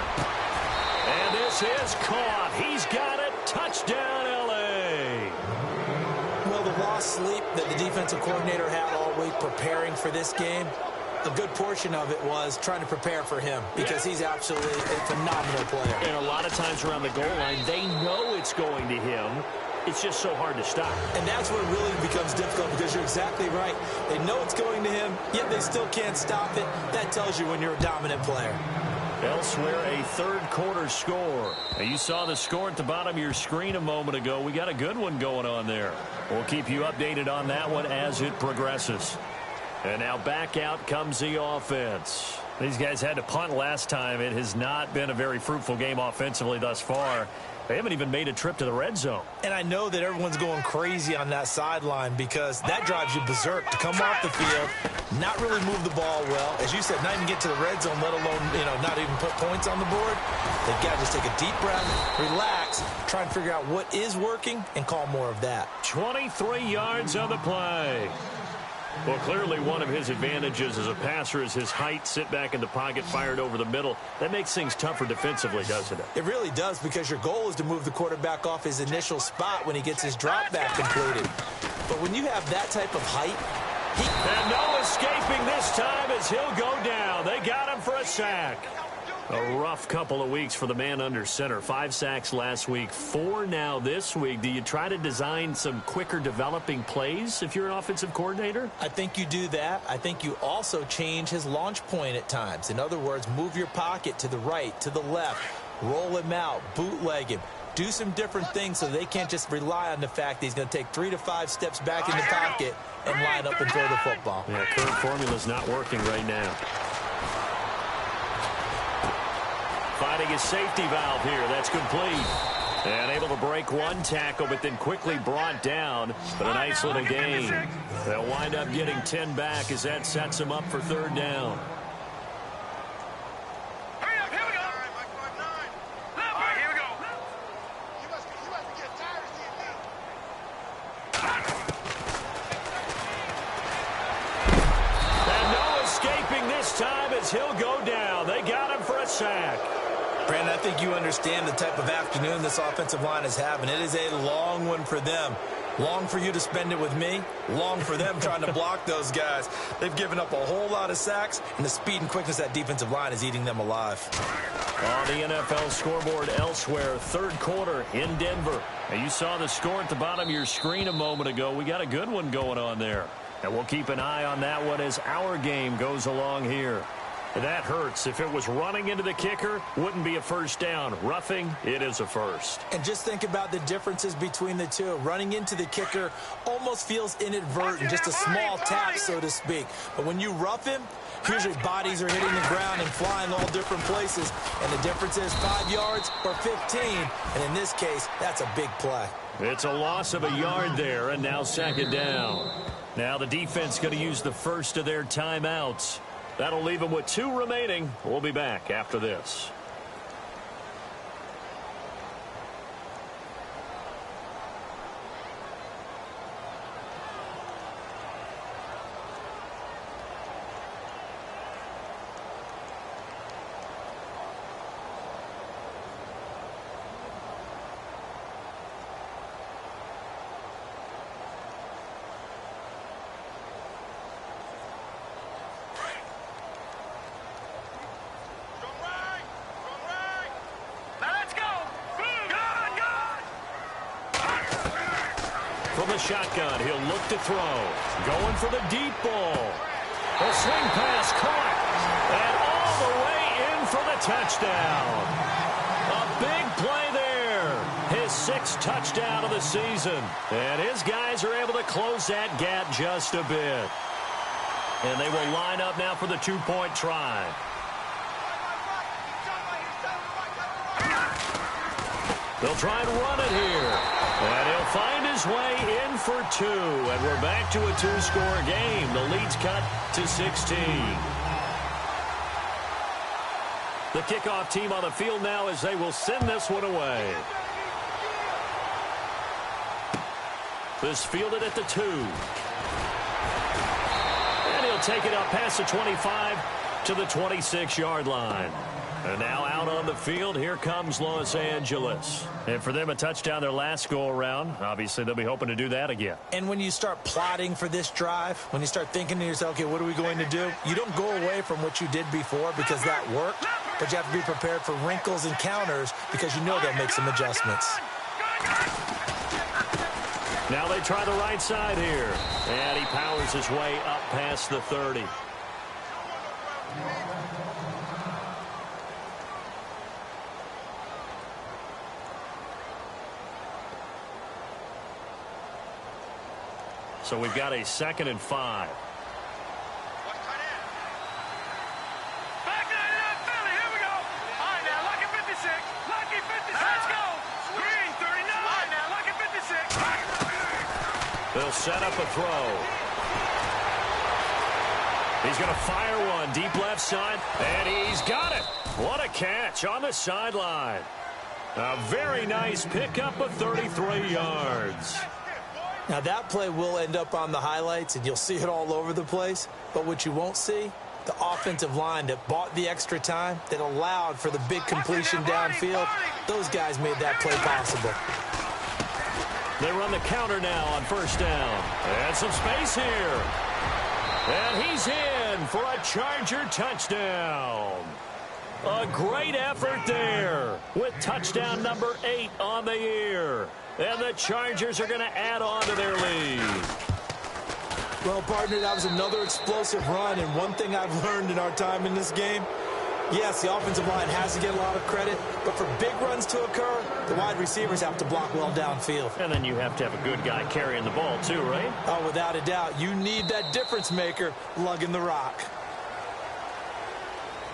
[SPEAKER 2] And this is caught. He's got it. Touchdown, L.A.
[SPEAKER 5] Well, the lost sleep that the defensive coordinator had all week preparing for this game, a good portion of it was trying to prepare for him because he's absolutely a phenomenal player.
[SPEAKER 2] And a lot of times around the goal line, they know it's going to him. It's just so hard to stop.
[SPEAKER 5] And that's where it really becomes difficult because you're exactly right. They know it's going to him, yet they still can't stop it. That tells you when you're a dominant player.
[SPEAKER 2] Elsewhere, a 3rd quarter score. Now, you saw the score at the bottom of your screen a moment ago. We got a good one going on there. We'll keep you updated on that one as it progresses. And now back out comes the offense. These guys had to punt last time. It has not been a very fruitful game offensively thus far. They haven't even made a trip to the red zone.
[SPEAKER 5] And I know that everyone's going crazy on that sideline because that drives you berserk to come off the field, not really move the ball well. As you said, not even get to the red zone, let alone, not even put points on the board. They've got to just take a deep breath, relax, try and figure out what is working and call more of that.
[SPEAKER 2] 23 yards on the play. Well, clearly one of his advantages as a passer is his height, sit back in the pocket, fired over the middle. That makes things tougher defensively, doesn't it?
[SPEAKER 5] It really does, because your goal is to move the quarterback off his initial spot when he gets his drop back completed. But when you have that type of height,
[SPEAKER 2] and no escaping this time as he'll go down. They got him for a sack. A rough couple of weeks for the man under center. 5 sacks last week, 4 now this week. Do you try to design some quicker developing plays if you're an offensive coordinator?
[SPEAKER 5] I think you do that. I think you also change his launch point at times. In other words, move your pocket to the right, to the left, roll him out, bootleg him. Do some different things so they can't just rely on the fact that he's going to take 3 to 5 steps back in the pocket and line up and throw the football.
[SPEAKER 2] Yeah, current formula's not working right now. Finding his safety valve here. That's complete. And able to break one tackle, but then quickly brought down. But a nice little gain. They'll wind up getting 10 back as that sets him up for 3rd down. He'll go down. They got him for a sack.
[SPEAKER 5] Brandon, I think you understand the type of afternoon this offensive line is having. It is a long one for them. Long for you to spend it with me. Long for them trying to block those guys. They've given up a whole lot of sacks, and the speed and quickness of that defensive line is eating them alive.
[SPEAKER 2] On the NFL scoreboard elsewhere, 3rd quarter in Denver. Now, you saw the score at the bottom of your screen a moment ago. We got a good one going on there. And we'll keep an eye on that one as our game goes along here. That hurts. If it was running into the kicker, wouldn't be a first down. Roughing, it is a first.
[SPEAKER 5] And just think about the differences between the two. Running into the kicker almost feels inadvertent, just a small tap, so to speak. But when you rough him, usually bodies are hitting the ground and flying all different places. And the difference is 5 yards or 15. And in this case, that's a big play.
[SPEAKER 2] It's a loss of a yard there, and now 2nd down. Now the defense going to use the first of their timeouts. That'll leave them with 2 remaining. We'll be back after this. From the shotgun, he'll look to throw. Going for the deep ball. A swing pass caught. And all the way in for the touchdown. A big play there. His 6th touchdown of the season. And his guys are able to close that gap just a bit. And they will line up now for the 2-point try. They'll try and run it here. And he'll find his way in for 2. And we're back to a 2-score game. The lead's cut to 16. The kickoff team on the field now as they will send this one away. This fielded at the 2. And he'll take it up past the 25 to the 26-yard line. And now out on the field, here comes Los Angeles. And for them, a touchdown their last go-around. Obviously, they'll be hoping to do that again.
[SPEAKER 5] And when you start plotting for this drive, when you start thinking to yourself, okay, what are we going to do? You don't go away from what you did before because that worked, but you have to be prepared for wrinkles and counters because you know they'll make some adjustments.
[SPEAKER 2] Now they try the right side here. And he powers his way up past the 30. So we've got a 2nd and 5.
[SPEAKER 4] Back nine it up, Philly. Here we go. All right, now, Lucky 56. Lucky 56. Let's go. Green 39. All right, now, Lucky 56.
[SPEAKER 2] They'll set up a throw. He's going to fire one deep left side, and he's got it. What a catch on the sideline. A very nice pickup of 33 yards.
[SPEAKER 5] Now, that play will end up on the highlights, and you'll see it all over the place. But what you won't see, the offensive line that bought the extra time, that allowed for the big completion downfield, those guys made that play possible.
[SPEAKER 2] They run the counter now on first down. And some space here. And he's in for a Charger touchdown. A great effort there with touchdown number 8 on the year. And the Chargers are going to add on to their lead.
[SPEAKER 5] Well, partner, that was another explosive run, and one thing I've learned in our time in this game, yes, the offensive line has to get a lot of credit, but for big runs to occur, the wide receivers have to block well downfield.
[SPEAKER 2] And then you have to have a good guy carrying the ball too, right?
[SPEAKER 5] Oh, without a doubt. You need that difference maker lugging the rock.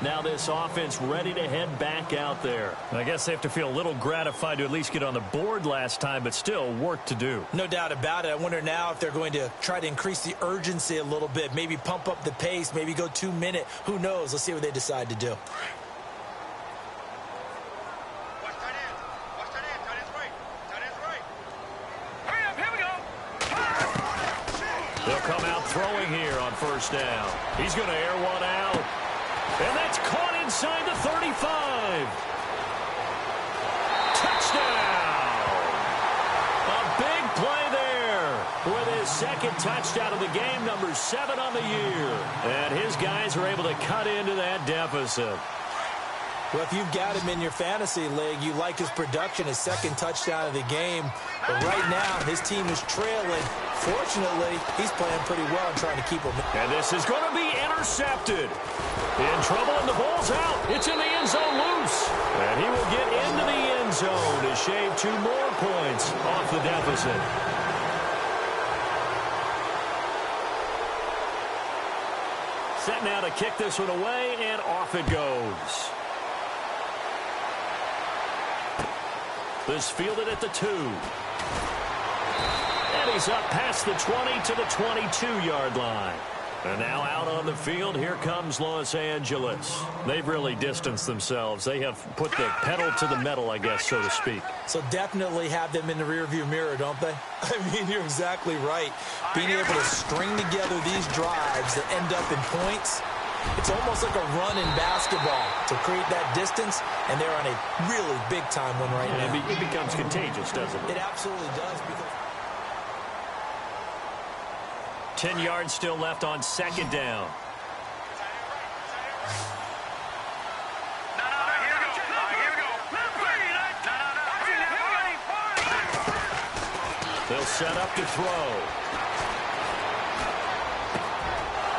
[SPEAKER 2] Now this offense ready to head back out there. I guess they have to feel a little gratified to at least get on the board last time, but still work to do.
[SPEAKER 5] No doubt about it. I wonder now if they're going to try to increase the urgency a little bit, maybe pump up the pace, maybe go 2-minute. Who knows? Let's see what they decide to do.
[SPEAKER 4] Watch tight ends. Watch tight ends. Tight ends right. Tight ends right. Hurry up. Here we go.
[SPEAKER 2] They'll come out throwing here on first down. He's going to air one out. And that's caught inside the 35. Touchdown! A big play there with his second touchdown of the game, number 7 on the year. And his guys are able to cut into that deficit.
[SPEAKER 5] Well, if you've got him in your fantasy league, you like his production, his second touchdown of the game. But right now, his team is trailing. Fortunately, he's playing pretty well and trying to keep him.
[SPEAKER 2] And this is going to be intercepted. In trouble, and the ball's out. It's in the end zone loose. And he will get into the end zone to shave 2 more points off the deficit. Set now to kick this one away, and off it goes. This fielded at the 2. And he's up past the 20 to the 22-yard line. And now out on the field, here comes Los Angeles. They've really distanced themselves. They have put the pedal to the metal, I guess, so to speak.
[SPEAKER 5] So definitely have them in the rearview mirror, don't they? I mean, you're exactly right. Being able to string together these drives that end up in points, it's almost like a run in basketball to create that distance, and they're on a really big-time one right now.
[SPEAKER 2] It becomes contagious, doesn't it?
[SPEAKER 5] It absolutely does. Because
[SPEAKER 2] 10 yards still left on second down. They'll set up to throw.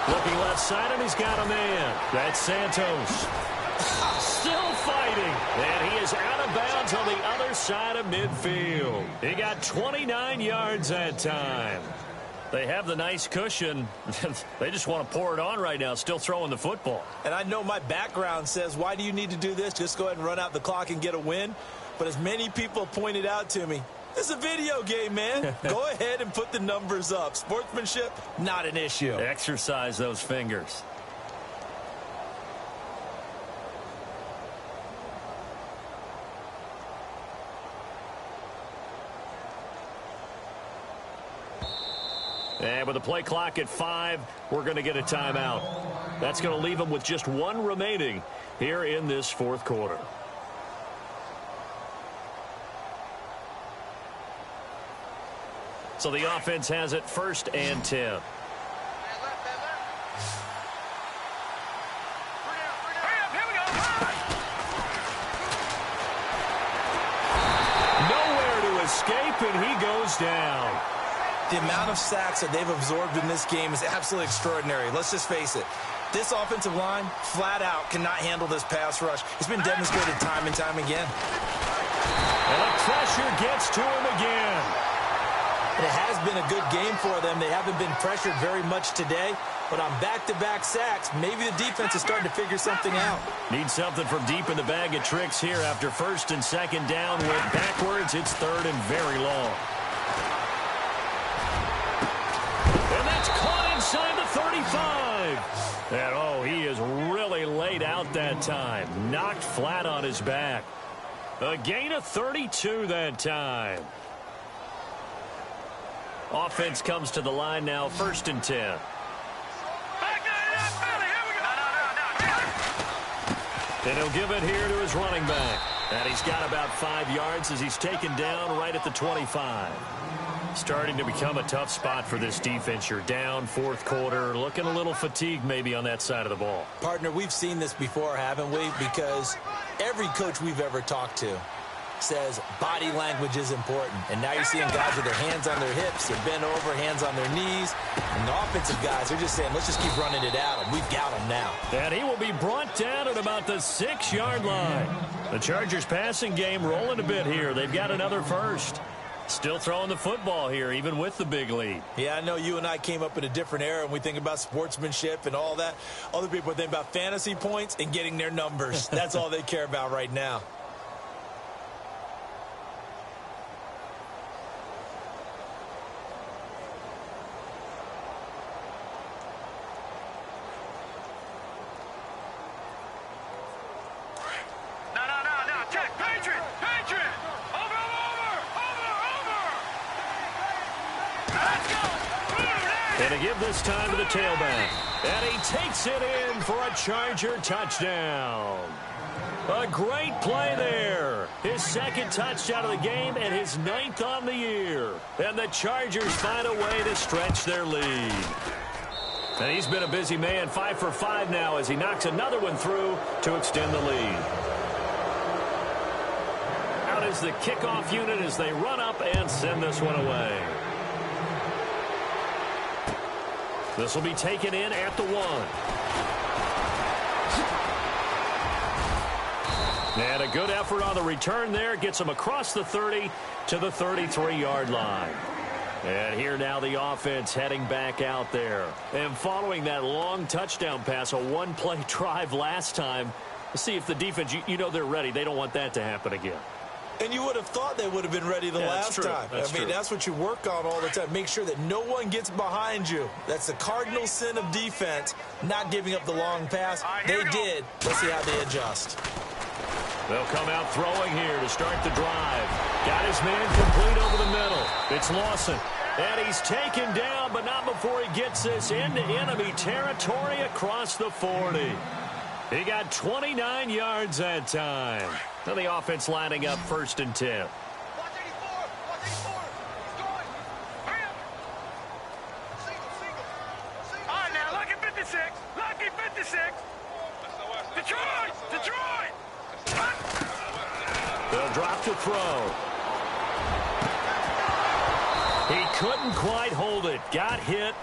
[SPEAKER 2] Looking left side, and he's got a man. That's Santos. Still fighting. And he is out of bounds on the other side of midfield. He got 29 yards that time. They have the nice cushion. They just want to pour it on right now, still throwing the football.
[SPEAKER 5] And I know my background says, why do you need to do this? Just go ahead and run out the clock and get a win. But as many people pointed out to me, it's a video game, man. Go ahead and put the numbers up. Sportsmanship, not an issue.
[SPEAKER 2] Exercise those fingers. And with the play clock at 5, we're going to get a timeout. That's going to leave them with just 1 remaining here in this fourth quarter. So the offense has it 1st and 10. Nowhere to escape, and he goes down.
[SPEAKER 5] The amount of sacks that they've absorbed in this game is absolutely extraordinary. Let's just face it. This offensive line, flat out, cannot handle this pass rush. It's been demonstrated time and time again.
[SPEAKER 2] And the pressure gets to him again.
[SPEAKER 5] It has been a good game for them. They haven't been pressured very much today, but on back-to-back sacks, maybe the defense is starting to figure something out.
[SPEAKER 2] Need something from deep in the bag of tricks here after 1st and 2nd down. Went backwards. It's 3rd and very long. And that's caught inside the 35. And, oh, he is really laid out that time. Knocked flat on his back. A gain of 32 that time. Offense comes to the line now, 1st and 10. And he'll give it here to his running back. And he's got about 5 yards as he's taken down right at the 25. Starting to become a tough spot for this defense. You're down 4th quarter, looking a little fatigued maybe on that side of the ball.
[SPEAKER 3] Partner, we've seen this before, haven't we? Because every coach we've ever talked to says body language is important. And now you're seeing guys with their hands on their hips, they're bent over, hands on their knees. And the offensive guys are just saying, let's just keep running it at him. We've got him now.
[SPEAKER 2] And he will be brought down at about the 6-yard line. The Chargers passing game rolling a bit here. They've got another first. Still throwing the football here, even with the big lead.
[SPEAKER 3] Yeah, I know you and I came up in a different era, and we think about sportsmanship and all that. Other people think about fantasy points and getting their numbers. That's all they care about right now.
[SPEAKER 2] And to give this time to the tailback. And he takes it in for a Charger touchdown. A great play there. His 2nd touchdown of the game and his 9th on the year. And the Chargers find a way to stretch their lead. And he's been a busy man, 5 for 5 now as he knocks another one through to extend the lead. Out is the kickoff unit as they run up and send this one away. This will be taken in at the 1. And a good effort on the return there. Gets him across the 30 to the 33-yard line. And here now the offense heading back out there. And following that long touchdown pass, a 1-play drive last time. Let's see if the defense, you know they're ready. They don't want that to happen again.
[SPEAKER 3] And you would have thought they would have been ready the last time. That's what you work on all the time. Make sure that no one gets behind you. That's the cardinal sin of defense, not giving up the long pass. They did. Let's see how they adjust.
[SPEAKER 2] They'll come out throwing here to start the drive. Got his man complete over the middle. It's Lawson. And he's taken down, but not before he gets this into enemy territory across the 40. He got 29 yards that time. Now the offense lining up 1st and 10. They'll drop to throw. He couldn't quite hold it. Got hit.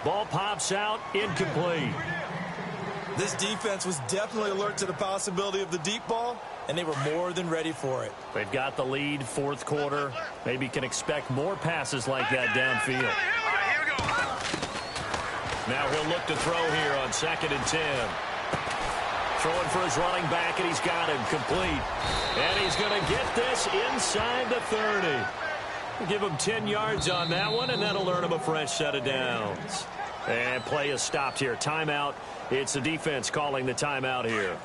[SPEAKER 2] Ball pops out. Incomplete.
[SPEAKER 3] This defense was definitely alert to the possibility of the deep ball, and they were more than ready for it.
[SPEAKER 2] They've got the lead, 4th quarter. Maybe can expect more passes like that downfield. Now he'll look to throw here on 2nd and 10. Throwing for his running back, and he's got him complete. And he's going to get this inside the 30. Give him 10 yards on that one, and that'll earn him a fresh set of downs. And play is stopped here. Timeout. It's the defense calling the timeout here.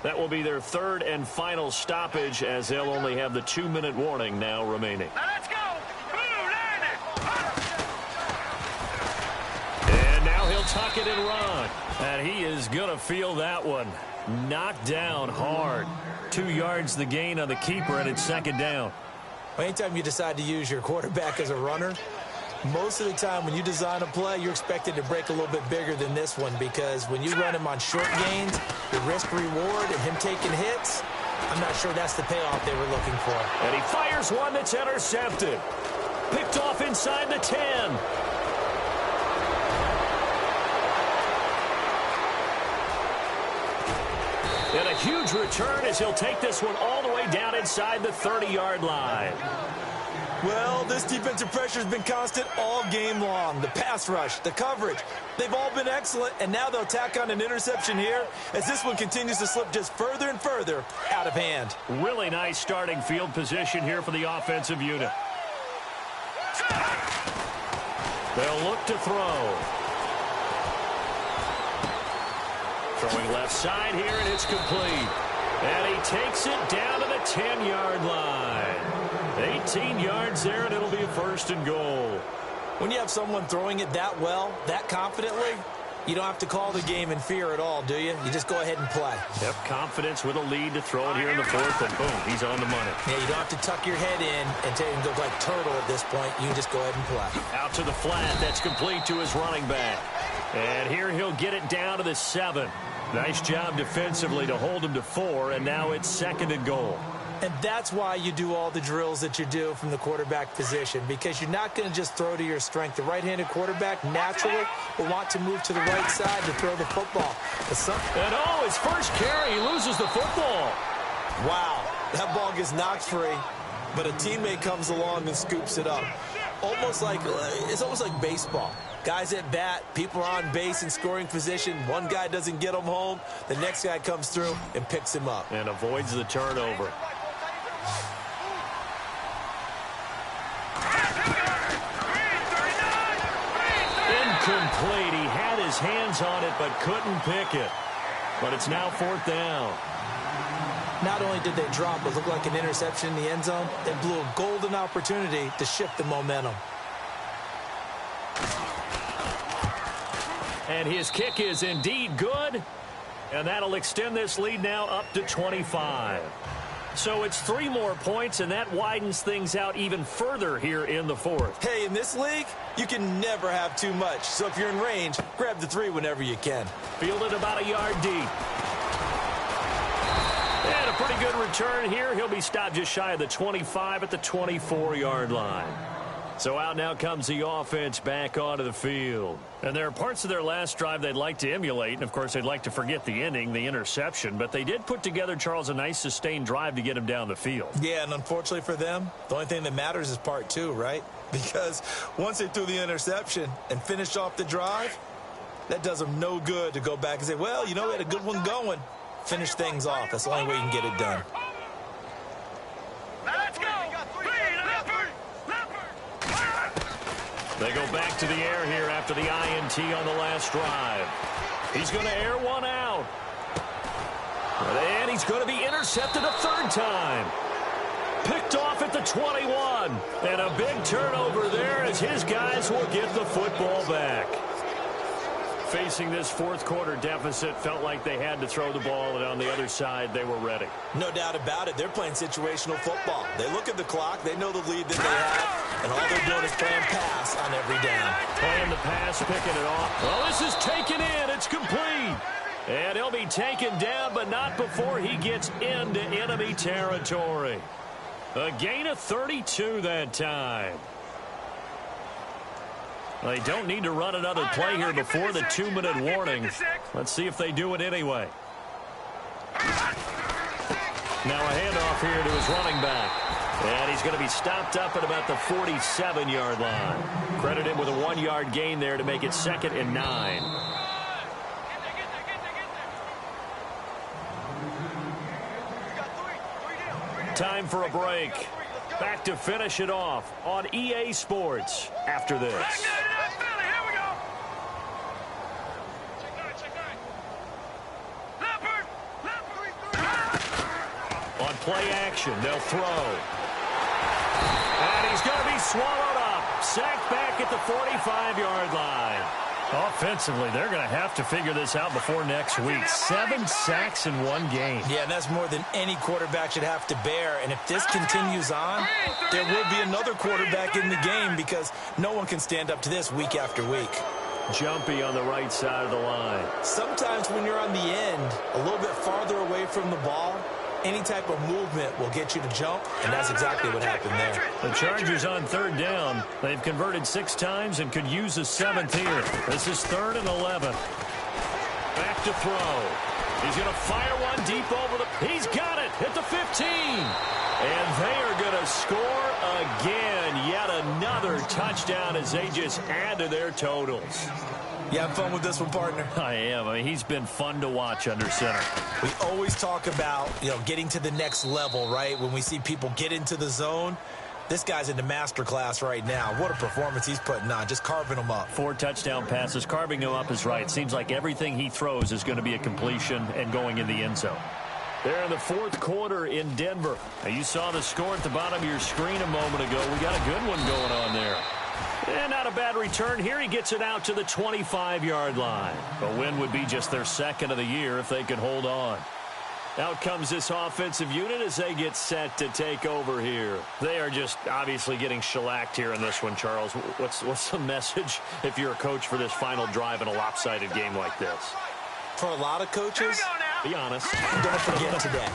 [SPEAKER 2] That will be their 3rd and final stoppage as they'll only have the 2-minute warning now remaining.
[SPEAKER 4] Now let's go.
[SPEAKER 2] And now he'll tuck it and run. And he is going to feel that one. Knocked down hard. 2 yards the gain on the keeper, and it's 2nd down.
[SPEAKER 3] Anytime you decide to use your quarterback as a runner, most of the time when you design a play, you're expected to break a little bit bigger than this one, because when you run him on short gains, the risk-reward and him taking hits, I'm not sure that's the payoff they were looking for.
[SPEAKER 2] And he fires one that's intercepted. Picked off inside the 10. And a huge return as he'll take this one all the way down inside the 30-yard line.
[SPEAKER 3] Well, this defensive pressure has been constant all game long. The pass rush, the coverage, they've all been excellent, and now they'll tack on an interception here as this one continues to slip just further and further out of hand.
[SPEAKER 2] Really nice starting field position here for the offensive unit. They'll look to throw. Throwing left side here, and it's complete. And he takes it down to the 10-yard line. 18 yards there, and it'll be a 1st and goal.
[SPEAKER 5] When you have someone throwing it that well, that confidently, you don't have to call the game in fear at all, do you? You just go ahead and play.
[SPEAKER 2] Yep, confidence with a lead to throw it here in the fourth, and boom, he's on the money.
[SPEAKER 5] Yeah, you don't have to tuck your head in and go like turtle at this point. You can just go ahead and play.
[SPEAKER 2] Out to the flat. That's complete to his running back. And here he'll get it down to the 7. Nice job defensively to hold him to 4, and now it's 2nd and goal.
[SPEAKER 5] And that's why you do all the drills that you do from the quarterback position, because you're not going to just throw to your strength. The right-handed quarterback naturally will want to move to the right side to throw the football.
[SPEAKER 2] And his first carry, he loses the football.
[SPEAKER 5] Wow, that ball gets knocked free, but a teammate comes along and scoops it up. It's almost like baseball. Guys at bat, people are on base in scoring position. One guy doesn't get him home. The next guy comes through and picks him up.
[SPEAKER 2] And avoids the turnover. Incomplete. He had his hands on it but couldn't pick it. But it's now 4th down.
[SPEAKER 5] Not only did they drop what looked like an interception in the end zone, they blew a golden opportunity to shift the momentum.
[SPEAKER 2] And his kick is indeed good. And that'll extend this lead now up to 25. So it's 3 more points, and that widens things out even further here in the 4th.
[SPEAKER 5] Hey, in this league, you can never have too much. So if you're in range, grab the 3 whenever you can.
[SPEAKER 2] Fielded about a yard deep. And a pretty good return here. He'll be stopped just shy of the 25 at the 24-yard line. So out now comes the offense back onto the field. And there are parts of their last drive they'd like to emulate. And, of course, they'd like to forget the ending, the interception. But they did put together, Charles, a nice sustained drive to get him down the field.
[SPEAKER 5] Yeah, and unfortunately for them, the only thing that matters is part 2, right? Because once they threw the interception and finished off the drive, that does them no good to go back and say, well, we had a good one going. Finish things off. That's the only way you can get it done.
[SPEAKER 4] Let's go.
[SPEAKER 2] They go back to the air here after the INT on the last drive. He's going to air one out. And he's going to be intercepted a 3rd time. Picked off at the 21. And a big turnover there as his guys will get the football back. Facing this 4th quarter deficit, felt like they had to throw the ball, and on the other side, they were ready.
[SPEAKER 5] No doubt about it. They're playing situational football. They look at the clock. They know the lead that they have, and all they're doing is playing pass on every down.
[SPEAKER 2] Playing the pass, picking it off. Well, this is taken in. It's complete. And he'll be taken down, but not before he gets into enemy territory. A gain of 32 that time. They don't need to run another play here before the 2-minute warning. Let's see if they do it anyway. Now a handoff here to his running back. And he's going to be stopped up at about the 47-yard line. Credit him with a 1-yard gain there to make it 2nd and 9. Time for a break. Back to finish it off on EA Sports after this. On play action, they'll throw. And he's going to be swallowed up. Sacked back at the 45-yard line. Offensively, they're going to have to figure this out before next week. 7 sacks in 1 game.
[SPEAKER 5] Yeah, and that's more than any quarterback should have to bear. And if this continues on, there will be another quarterback in the game because no one can stand up to this week after week.
[SPEAKER 2] Jumpy on the right side of the line.
[SPEAKER 5] Sometimes when you're on the end, a little bit farther away from the ball, any type of movement will get you to jump, and that's exactly what happened there.
[SPEAKER 2] The Chargers on 3rd down. They've converted 6 times and could use a 7th here. This is 3rd and 11. Back to throw. He's going to fire one deep over the... He's got it at the 15. And they are going to score again. Yet another touchdown as they just add to their totals.
[SPEAKER 5] You having fun with this one, partner?
[SPEAKER 2] I am. I mean, he's been fun to watch under center.
[SPEAKER 5] We always talk about, getting to the next level, right? When we see people get into the zone, this guy's in the master class right now. What a performance he's putting on, just carving them up. 4
[SPEAKER 2] touchdown passes. Carving them up is right. Seems like everything he throws is going to be a completion and going in the end zone. There in the 4th quarter in Denver. Now, you saw the score at the bottom of your screen a moment ago. We got a good one going on there. And not a bad return here. He gets it out to the 25-yard line. A win would be just their second of the year if they could hold on. Out comes this offensive unit as they get set to take over here. They are just obviously getting shellacked here in this one, Charles. What's the message if you're a coach for this final drive in a lopsided game like this?
[SPEAKER 5] For a lot of coaches,
[SPEAKER 2] be honest.
[SPEAKER 5] Don't forget today.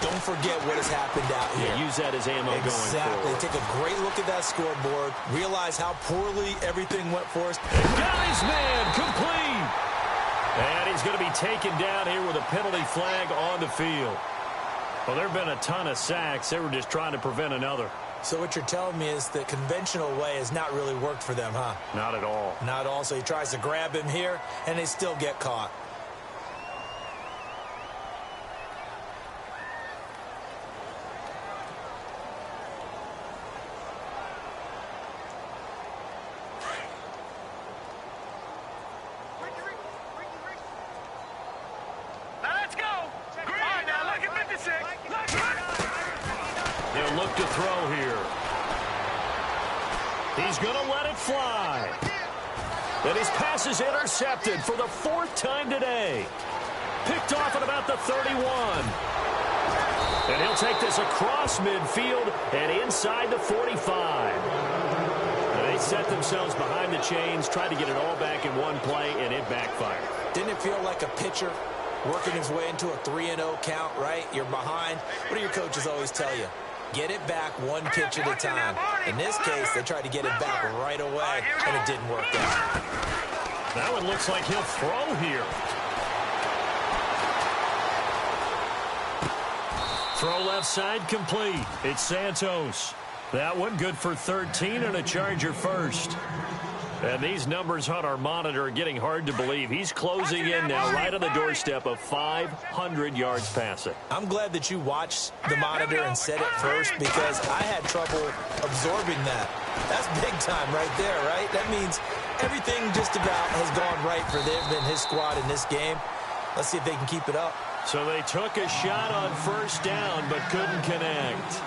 [SPEAKER 5] Don't forget what has happened out here.
[SPEAKER 2] Yeah, use that as ammo going forward.
[SPEAKER 5] Exactly. Take a great look at that scoreboard. Realize how poorly everything went for us.
[SPEAKER 2] Got his man complete. And he's going to be taken down here with a penalty flag on the field. Well, there have been a ton of sacks. They were just trying to prevent another.
[SPEAKER 5] So what you're telling me is the conventional way has not really worked for them, huh?
[SPEAKER 2] Not at all.
[SPEAKER 5] Not at all. So he tries to grab him here, and they still get caught.
[SPEAKER 2] They'll look to throw here. He's going to let it fly. And his pass is intercepted for the fourth time today. Picked off at about the 31. And he'll take this across midfield and inside the 45. And they set themselves behind the chains, tried to get it all back in one play, and it backfired.
[SPEAKER 5] Didn't it feel like a pitcher working his way into a 3-0 count, right? You're behind. What do your coaches always tell you? Get it back one pitch at a time. In this case, they tried to get it back right away, and it didn't work out.
[SPEAKER 2] That one looks like he'll throw here. Throw left side complete. It's Santos. That one good for 13 and a Charger first. And these numbers on our monitor are getting hard to believe. He's closing in now right on the doorstep of 500 yards passing.
[SPEAKER 5] I'm glad that you watched the monitor and said it first because I had trouble absorbing that. That's big time right there, right? That means everything just about has gone right for them and his squad in this game. Let's see if they can keep it up.
[SPEAKER 2] So they took a shot on first down but couldn't connect.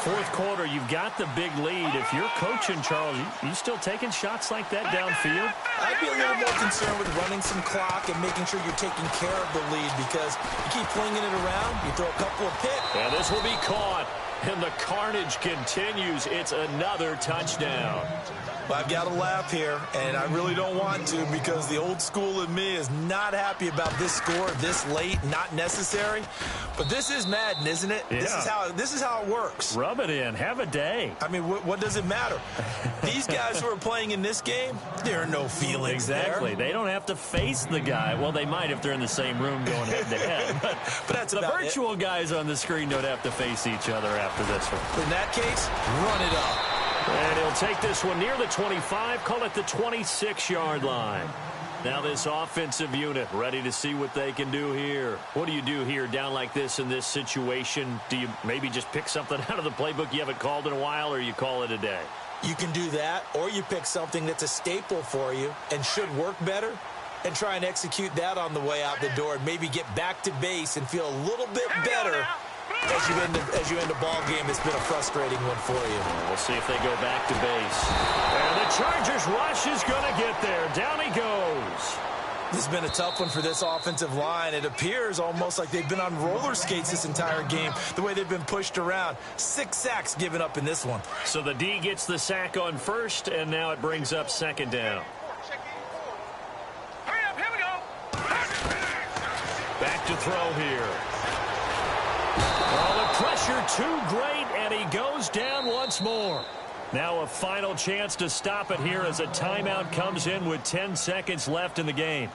[SPEAKER 2] Fourth quarter, you've got the big lead. If you're coaching, Charles, you still taking shots like that downfield?
[SPEAKER 5] I'd be a little more concerned with running some clock and making sure you're taking care of the lead because you keep flinging it around, you throw a couple of picks.
[SPEAKER 2] And this will be caught, and the carnage continues. It's another touchdown.
[SPEAKER 5] Well, I've got to laugh here, and I really don't want to because the old school in me is not happy about this score this late, not necessary. But this is Madden, isn't it?
[SPEAKER 2] Yeah.
[SPEAKER 5] This is how it works.
[SPEAKER 2] Rub it in. Have a day.
[SPEAKER 5] I mean, what does it matter? These guys who are playing in this game, there are no feelings
[SPEAKER 2] exactly.
[SPEAKER 5] there.
[SPEAKER 2] They don't have to face the guy. Well, they might if they're in the same room going head-to-head.
[SPEAKER 5] But that's
[SPEAKER 2] the virtual guys on the screen don't have to face each other after this one.
[SPEAKER 5] In that case, run it up.
[SPEAKER 2] And he'll take this one near the 25, call it the 26-yard line. Now this offensive unit ready to see what they can do here. What do you do here down like this in this situation? Do you maybe just pick something out of the playbook you haven't called in a while, or you call it a day?
[SPEAKER 5] You can do that, or you pick something that's a staple for you and should work better and try and execute that on the way out the door and maybe get back to base and feel a little bit better as you end a ball game that's been a frustrating one for you.
[SPEAKER 2] We'll see if they go back to base. And the Chargers rush is going to get there. Down he goes.
[SPEAKER 5] This has been a tough one for this offensive line. It appears almost like they've been on roller skates this entire game, the way they've been pushed around. 6 sacks given up in this one.
[SPEAKER 2] So the D gets the sack on first, and now it brings up second down.
[SPEAKER 4] Hurry up, here we go.
[SPEAKER 2] Back to throw here. Oh, the pressure too great, and he goes down once more. Now a final chance to stop it here as a timeout comes in with 10 seconds left in the game.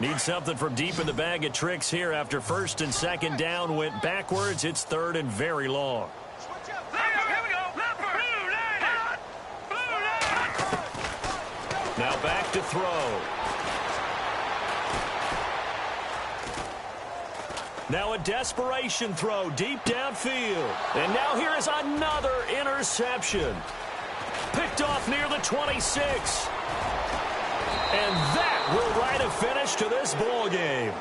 [SPEAKER 2] Need something from deep in the bag of tricks here after first and second down went backwards. It's third and very long. Now back to throw. Now a desperation throw deep downfield. And now here is another interception. Picked off near the 26. And that will write a finish to this ball game.